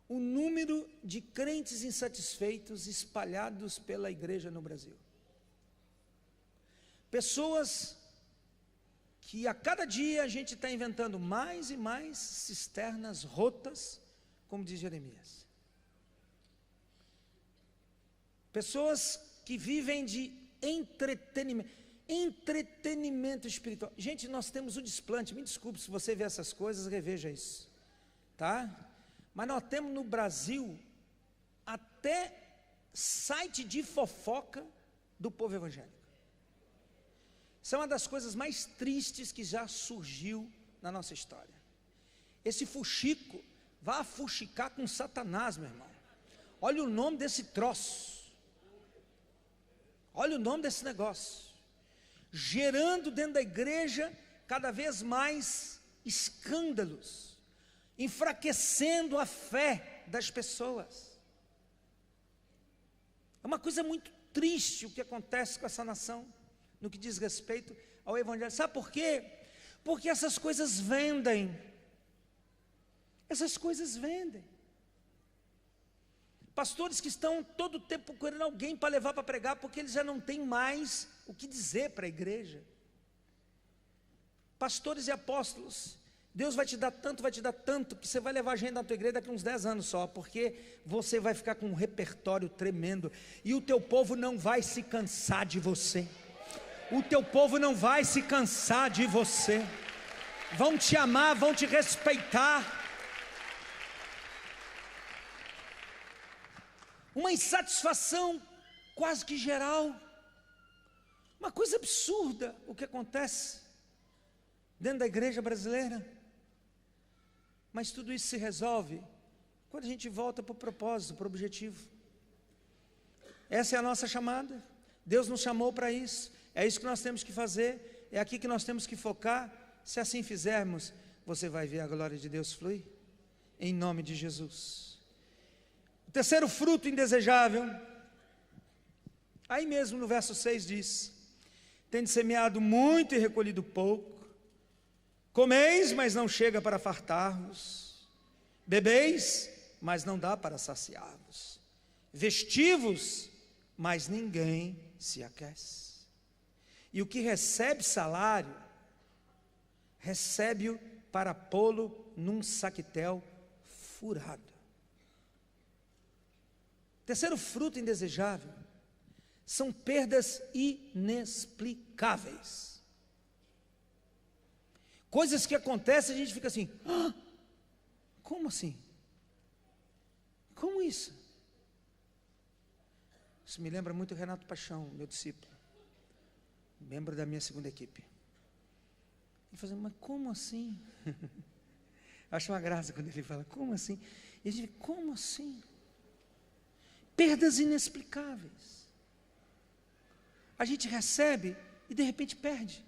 o número de crentes insatisfeitos espalhados pela igreja no Brasil. Pessoas que a cada dia a gente está inventando mais e mais cisternas rotas, como diz Jeremias. Pessoas que vivem de entretenimento espiritual. Gente, nós temos o desplante, me desculpe se você vê essas coisas, reveja isso, tá? Mas nós temos no Brasil até site de fofoca do povo evangélico. Isso é uma das coisas mais tristes que já surgiu na nossa história. Esse fuxico, vá fuxicar com Satanás, meu irmão. Olha o nome desse troço. Olha o nome desse negócio. Gerando dentro da igreja cada vez mais escândalos, enfraquecendo a fé das pessoas. É uma coisa muito triste o que acontece com essa nação, no que diz respeito ao Evangelho. Sabe por quê? Porque essas coisas vendem. Essas coisas vendem. Pastores que estão todo o tempo procurando alguém para levar para pregar, porque eles já não têm mais o que dizer para a igreja. Pastores e apóstolos, Deus vai te dar tanto, que você vai levar gente na tua igreja daqui a uns 10 anos só, porque você vai ficar com um repertório tremendo, e o teu povo não vai se cansar de você. O teu povo não vai se cansar de você. Vão te amar, vão te respeitar. Uma insatisfação quase que geral, uma coisa absurda o que acontece dentro da igreja brasileira. Mas tudo isso se resolve quando a gente volta para o propósito, para o objetivo. Essa é a nossa chamada. Deus nos chamou para isso. É isso que nós temos que fazer. É aqui que nós temos que focar. Se assim fizermos, você vai ver a glória de Deus fluir, em nome de Jesus. O terceiro fruto indesejável, aí mesmo no verso 6 diz: tende semeado muito e recolhido pouco, comeis, mas não chega para fartar-vos, bebeis, mas não dá para saciar-vos, vestivos, mas ninguém se aquece. E o que recebe salário, recebe-o para pô-lo num saquetel furado. Terceiro fruto indesejável são perdas inexplicáveis. Coisas que acontecem e a gente fica assim: ah, como assim? Como isso? Isso me lembra muito o Renato Paixão, meu discípulo, membro da minha segunda equipe. Ele fala: mas como assim? Acho uma graça quando ele fala: como assim? E a gente fica: como assim? Perdas inexplicáveis. A gente recebe e de repente perde.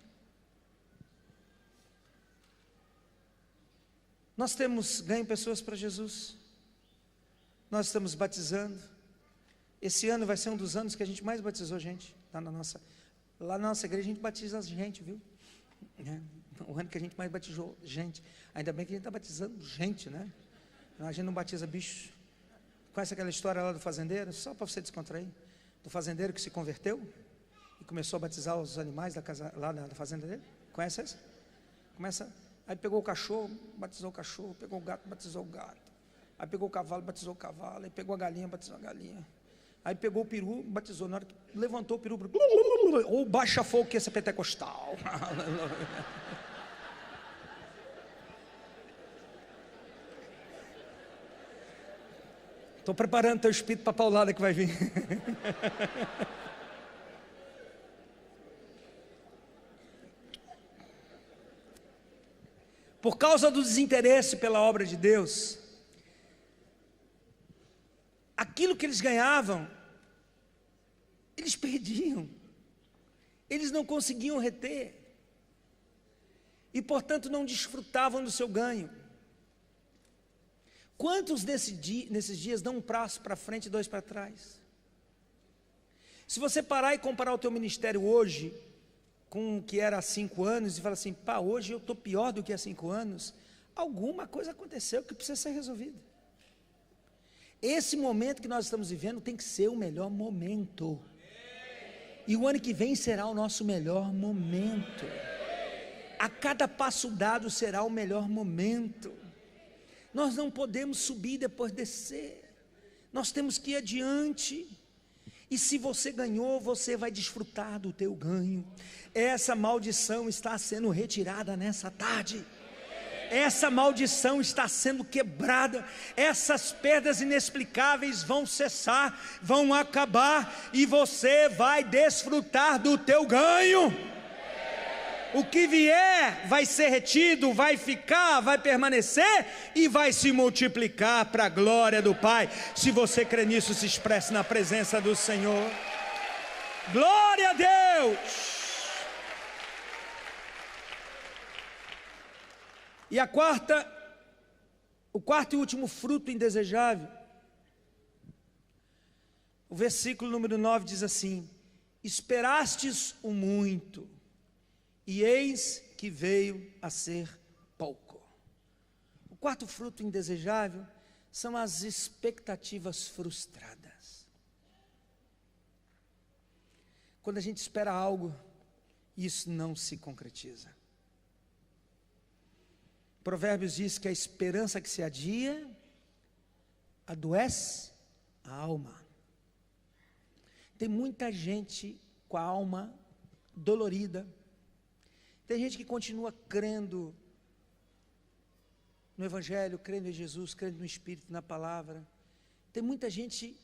Nós temos ganho pessoas para Jesus. Nós estamos batizando. Esse ano vai ser um dos anos que a gente mais batizou gente. Lá na nossa igreja a gente batiza gente, viu? O ano que a gente mais batizou gente. Ainda bem que a gente está batizando gente, né? A gente não batiza bicho. Conhece aquela história lá do fazendeiro? Só para você descontrair. Do fazendeiro que se converteu e começou a batizar os animais da casa, lá da fazenda dele. Conhece essa? Aí pegou o cachorro, batizou o cachorro. Pegou o gato, batizou o gato. Aí pegou o cavalo, batizou o cavalo. Aí pegou a galinha, batizou a galinha. Aí pegou o peru, batizou. Na hora que levantou o peru, ou baixa fogo que esse é pentecostal. Estou preparando teu espírito para a paulada que vai vir. Por causa do desinteresse pela obra de Deus, aquilo que eles ganhavam, eles perdiam. Eles não conseguiam reter. E, portanto, não desfrutavam do seu ganho. Quantos nesses dias dão um passo para frente e dois para trás? Se você parar e comparar o teu ministério hoje com o que era há 5 anos e falar assim: pá, hoje eu estou pior do que há 5 anos, alguma coisa aconteceu que precisa ser resolvida. Esse momento que nós estamos vivendo tem que ser o melhor momento. E o ano que vem será o nosso melhor momento. A cada passo dado será o melhor momento. Nós não podemos subir e depois descer. Nós temos que ir adiante. E se você ganhou, você vai desfrutar do teu ganho. Essa maldição está sendo retirada nessa tarde. Essa maldição está sendo quebrada. Essas perdas inexplicáveis vão cessar, vão acabar, e você vai desfrutar do teu ganho. O que vier vai ser retido, vai ficar, vai permanecer e vai se multiplicar para a glória do Pai. Se você crê nisso, se expresse na presença do Senhor. Glória a Deus! E o quarto e último fruto indesejável O versículo número 9 diz assim: esperastes o muito, e eis que veio a ser pouco. O quarto fruto indesejável são as expectativas frustradas. Quando a gente espera algo, isso não se concretiza. Provérbios diz que a esperança que se adia adoece a alma. Tem muita gente com a alma dolorida. Tem gente que continua crendo no Evangelho, crendo em Jesus, crendo no Espírito, na palavra. Tem muita gente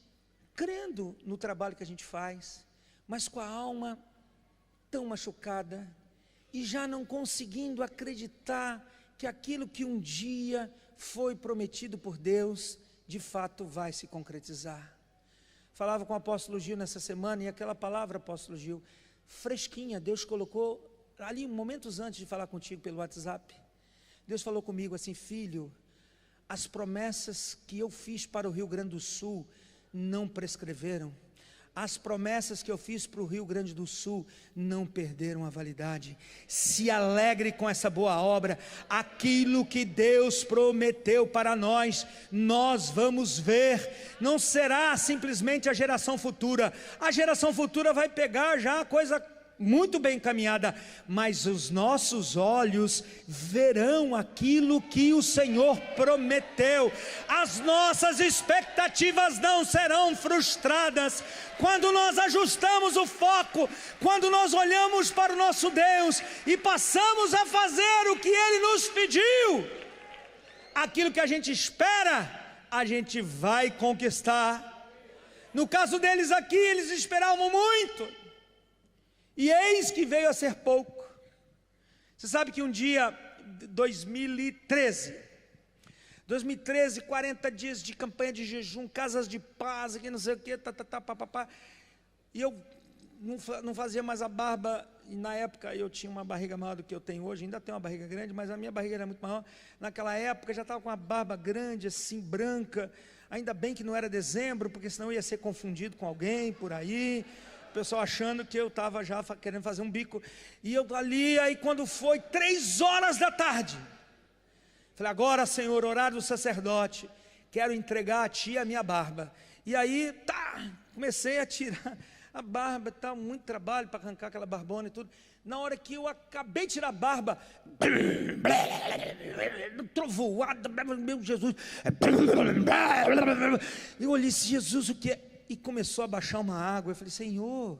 crendo no trabalho que a gente faz, mas com a alma tão machucada e já não conseguindo acreditar que aquilo que um dia foi prometido por Deus, de fato vai se concretizar. Falava com o apóstolo Gil nessa semana, e aquela palavra, apóstolo Gil, fresquinha, Deus colocou ali momentos antes de falar contigo pelo WhatsApp. Deus falou comigo assim: filho, as promessas que eu fiz para o Rio Grande do Sul não prescreveram. As promessas que eu fiz para o Rio Grande do Sul não perderam a validade. Se alegre com essa boa obra. Aquilo que Deus prometeu para nós, nós vamos ver. Não será simplesmente a geração futura. A geração futura vai pegar já a coisa muito bem encaminhada, mas os nossos olhos verão aquilo que o Senhor prometeu. As nossas expectativas não serão frustradas quando nós ajustamos o foco, quando nós olhamos para o nosso Deus e passamos a fazer o que Ele nos pediu. Aquilo que a gente espera, a gente vai conquistar. No caso deles aqui, eles esperavam muito, e eis que veio a ser pouco. Você sabe que um dia, 2013, 40 dias de campanha de jejum, casas de paz, aqui não sei o que, papapá, e eu não fazia mais a barba, e na época eu tinha uma barriga maior do que eu tenho hoje, ainda tenho uma barriga grande, mas a minha barriga era muito maior. Naquela época já estava com uma barba grande, assim, branca. Ainda bem que não era dezembro, porque senão eu ia ser confundido com alguém por aí, o pessoal achando que eu estava já querendo fazer um bico. E eu ali, aí quando foi 3 horas da tarde, falei: agora, Senhor, horário do sacerdote, quero entregar a Ti a minha barba. E aí, comecei a tirar a barba, muito trabalho para arrancar aquela barbona e tudo. Na hora que eu acabei de tirar a barba, trovoada, meu Jesus, eu olhei: Jesus, o que é? E começou a baixar uma água. Eu falei: Senhor,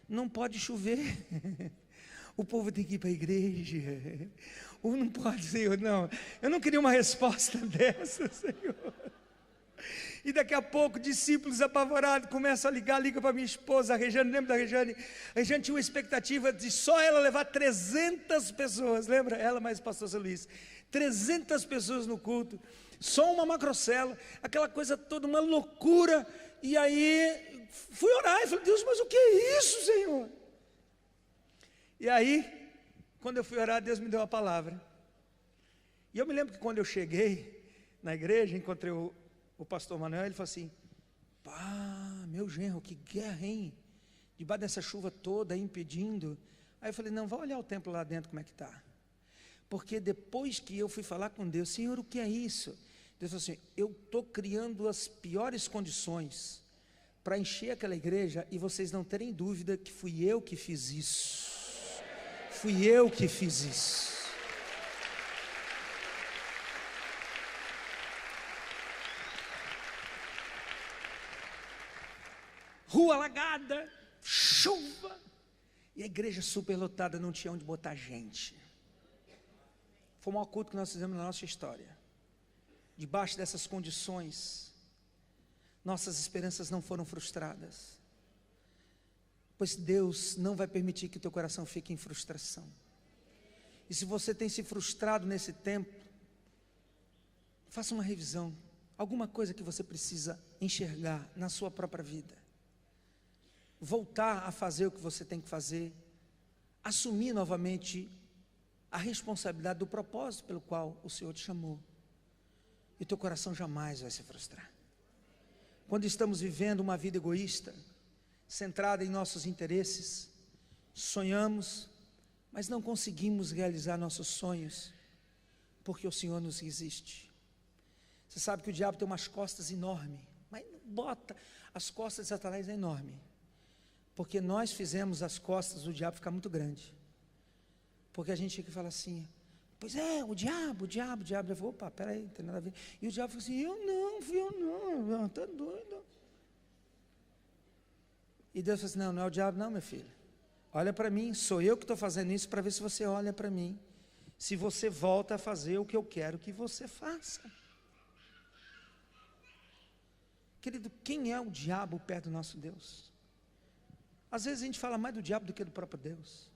não pode chover, o povo tem que ir para a igreja. Ou não pode, Senhor, não. Eu não queria uma resposta dessa, Senhor. E daqui a pouco, discípulos apavorados começam a liga para minha esposa, a Rejane. Lembra da Rejane? A Rejane tinha uma expectativa de só ela levar 300 pessoas, lembra? Ela mais o pastor Zé Luiz, 300 pessoas no culto, só uma macrocela, aquela coisa toda, uma loucura. E aí, fui orar e falei: Deus, mas o que é isso, Senhor? E aí, quando eu fui orar, Deus me deu uma palavra. E eu me lembro que quando eu cheguei na igreja, encontrei o pastor Manuel, ele falou assim: pá, meu genro, que guerra, hein? Debaixo dessa chuva toda, impedindo. Aí eu falei: não, vá olhar o templo lá dentro, como é que está. Porque depois que eu fui falar com Deus: Senhor, o que é isso? Deus falou assim: eu estou criando as piores condições para encher aquela igreja e vocês não terem dúvida que fui eu que fiz isso. Fui eu que fiz isso. Rua alagada, chuva, e a igreja superlotada, não tinha onde botar gente. Foi o maior culto que nós fizemos na nossa história. Debaixo dessas condições, nossas esperanças não foram frustradas, pois Deus não vai permitir que o teu coração fique em frustração. E se você tem se frustrado nesse tempo, faça uma revisão, alguma coisa que você precisa enxergar na sua própria vida, voltar a fazer o que você tem que fazer, assumir novamente a responsabilidade do propósito pelo qual o Senhor te chamou, e o teu coração jamais vai se frustrar. quando estamos vivendo uma vida egoísta, centrada em nossos interesses, sonhamos, mas não conseguimos realizar nossos sonhos, porque o Senhor nos resiste. Você sabe que o diabo tem umas costas enormes, mas bota, as costas de Satanás é enorme, porque nós fizemos as costas do diabo ficar muito grande, porque a gente tinha que falar assim, pois é, o diabo, eu falei, opa, peraí, não tem nada a ver, e o diabo falou assim, eu não, está doido, e Deus falou assim, não é o diabo não, meu filho, olha para mim, sou eu que estou fazendo isso, para ver se você olha para mim, se você volta a fazer o que eu quero que você faça. Querido, quem é o diabo perto do nosso Deus? Às vezes a gente fala mais do diabo do que do próprio Deus.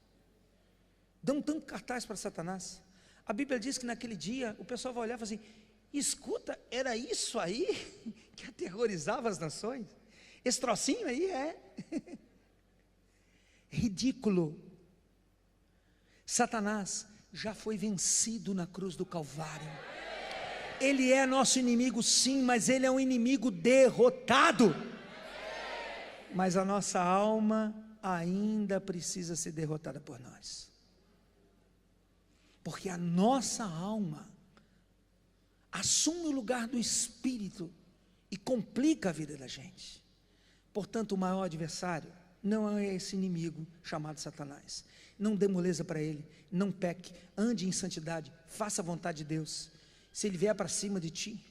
Dão tanto cartaz para Satanás. A Bíblia diz que naquele dia o pessoal vai olhar e falar assim, escuta, era isso aí que aterrorizava as nações? Esse trocinho aí é ridículo. Satanás já foi vencido na cruz do Calvário. Ele é nosso inimigo sim, mas ele é um inimigo derrotado. Mas a nossa alma ainda precisa ser derrotada por nós. Porque a nossa alma assume o lugar do espírito e complica a vida da gente. Portanto, o maior adversário não é esse inimigo chamado Satanás. Não dê moleza para ele, não peque, ande em santidade, faça a vontade de Deus. Se ele vier para cima de ti,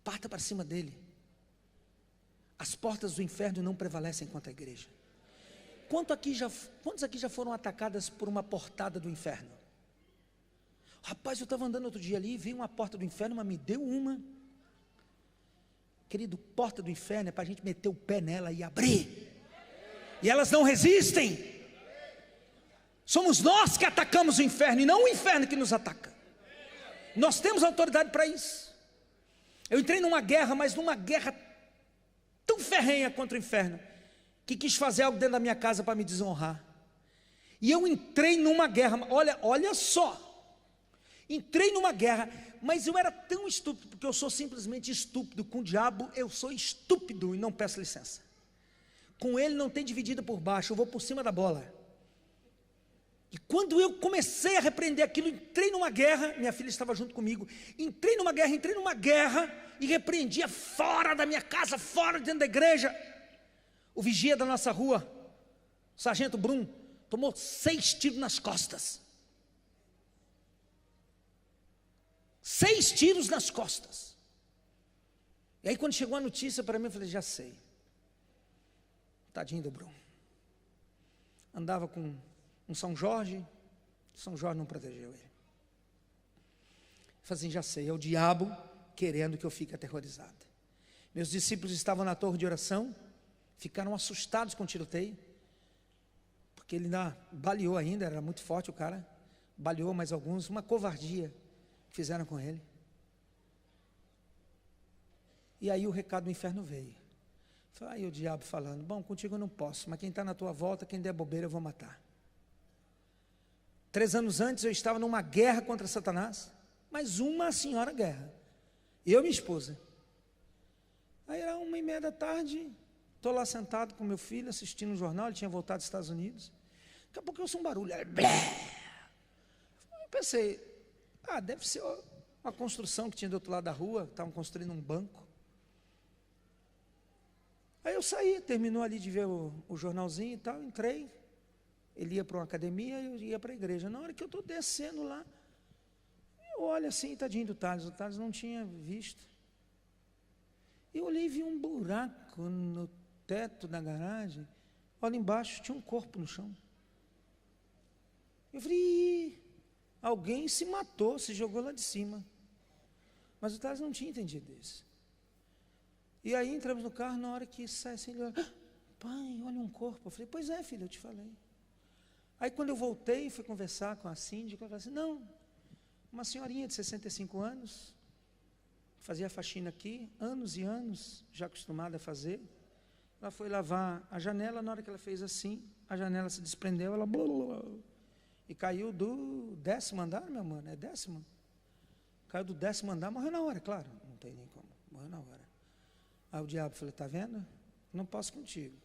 parta para cima dele. As portas do inferno não prevalecem contra a igreja. Quantos aqui já foram atacadas por uma portada do inferno? Rapaz, eu estava andando outro dia ali e vi uma porta do inferno, mas me deu uma. Querido, porta do inferno é para a gente meter o pé nela e abrir. E elas não resistem. Somos nós que atacamos o inferno e não o inferno que nos ataca. Nós temos autoridade para isso. Eu entrei numa guerra, mas numa guerra tão ferrenha contra o inferno, que quis fazer algo dentro da minha casa para me desonrar. E eu entrei numa guerra, olha só, entrei numa guerra, mas eu era tão estúpido, porque eu sou simplesmente estúpido. Com o diabo eu sou estúpido e não peço licença. Com ele não tem dividida por baixo, eu vou por cima da bola. E quando eu comecei a repreender aquilo, entrei numa guerra, minha filha estava junto comigo, entrei numa guerra e repreendia fora da minha casa, fora dentro da igreja. O vigia da nossa rua, o sargento Brum, tomou 6 tiros nas costas. 6 tiros nas costas. E aí quando chegou a notícia para mim, eu falei, já sei. Tadinho do Brum. Andava com um São Jorge não protegeu ele. Eu falei assim, já sei, é o diabo querendo que eu fique aterrorizado. Meus discípulos estavam na torre de oração, ficaram assustados com o tiroteio, porque ele ainda baleou ainda, era muito forte o cara, baleou mais alguns, uma covardia que fizeram com ele. E aí o recado do inferno veio. Aí o diabo falando, bom, contigo eu não posso, mas quem está na tua volta, quem der bobeira eu vou matar. 3 anos antes eu estava numa guerra contra Satanás, mas uma senhora guerra, eu e minha esposa. Aí era 1h30 da tarde, estou lá sentado com meu filho, assistindo um jornal, ele tinha voltado dos Estados Unidos, daqui a pouco eu ouço um barulho, eu pensei, deve ser uma construção que tinha do outro lado da rua, estavam construindo um banco. Aí eu saí, terminou ali de ver o jornalzinho e tal, entrei. Ele ia para uma academia e eu ia para a igreja. Na hora que eu estou descendo lá, eu olho assim, tadinho do Thales, o Thales não tinha visto. Eu olhei e vi um buraco no teto da garagem. Olha embaixo, tinha um corpo no chão. Eu falei, alguém se matou, se jogou lá de cima. Mas o Thales não tinha entendido isso. E aí entramos no carro, na hora que sai assim, ele olha, pai, olha um corpo. Eu falei, pois é, filho, eu te falei. Aí quando eu voltei, fui conversar com a síndica, eu falei assim, não, uma senhorinha de 65 anos, fazia faxina aqui, anos e anos, já acostumada a fazer, ela foi lavar a janela, na hora que ela fez assim, a janela se desprendeu, ela e caiu do 10º andar, meu mano, é 10º? Caiu do 10º andar, morreu na hora, claro, não tem nem como, morreu na hora. Aí o diabo falou: está vendo? Não posso contigo,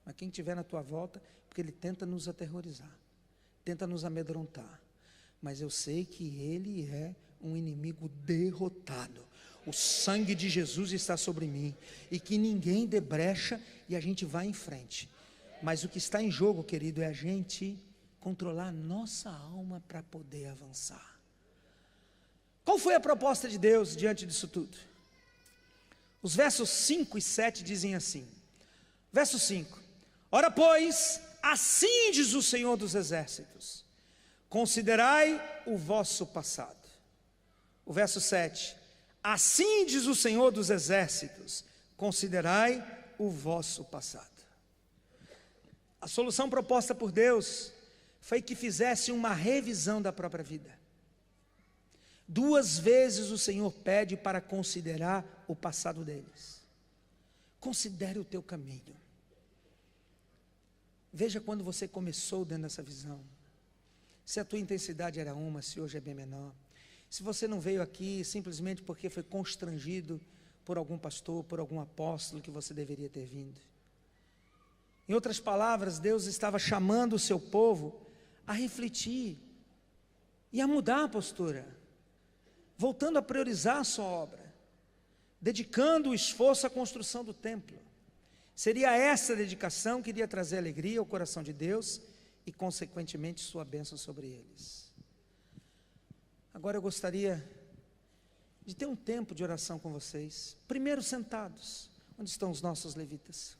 mas quem estiver na tua volta, porque ele tenta nos aterrorizar, tenta nos amedrontar, mas eu sei que ele é um inimigo derrotado. O sangue de Jesus está sobre mim, e que ninguém dê brecha, e a gente vai em frente. Mas o que está em jogo, querido, é a gente controlar a nossa alma para poder avançar. Qual foi a proposta de Deus diante disso tudo? Os versos 5 e 7 dizem assim. Verso 5: ora pois, assim diz o Senhor dos Exércitos, considerai o vosso passado. O verso 7: assim diz o Senhor dos Exércitos, considerai o vosso passado. A solução proposta por Deus foi que fizesse uma revisão da própria vida. 2 vezes o Senhor pede para considerar o passado deles. Considere o teu caminho. Veja quando você começou dentro dessa visão. Se a tua intensidade era uma, se hoje é bem menor. Se você não veio aqui simplesmente porque foi constrangido por algum pastor, por algum apóstolo que você deveria ter vindo. Em outras palavras, Deus estava chamando o seu povo a refletir e a mudar a postura, voltando a priorizar a sua obra, dedicando o esforço à construção do templo. Seria essa dedicação que iria trazer alegria ao coração de Deus e, consequentemente, sua bênção sobre eles. Agora eu gostaria de ter um tempo de oração com vocês. Primeiro sentados, onde estão os nossos levitas?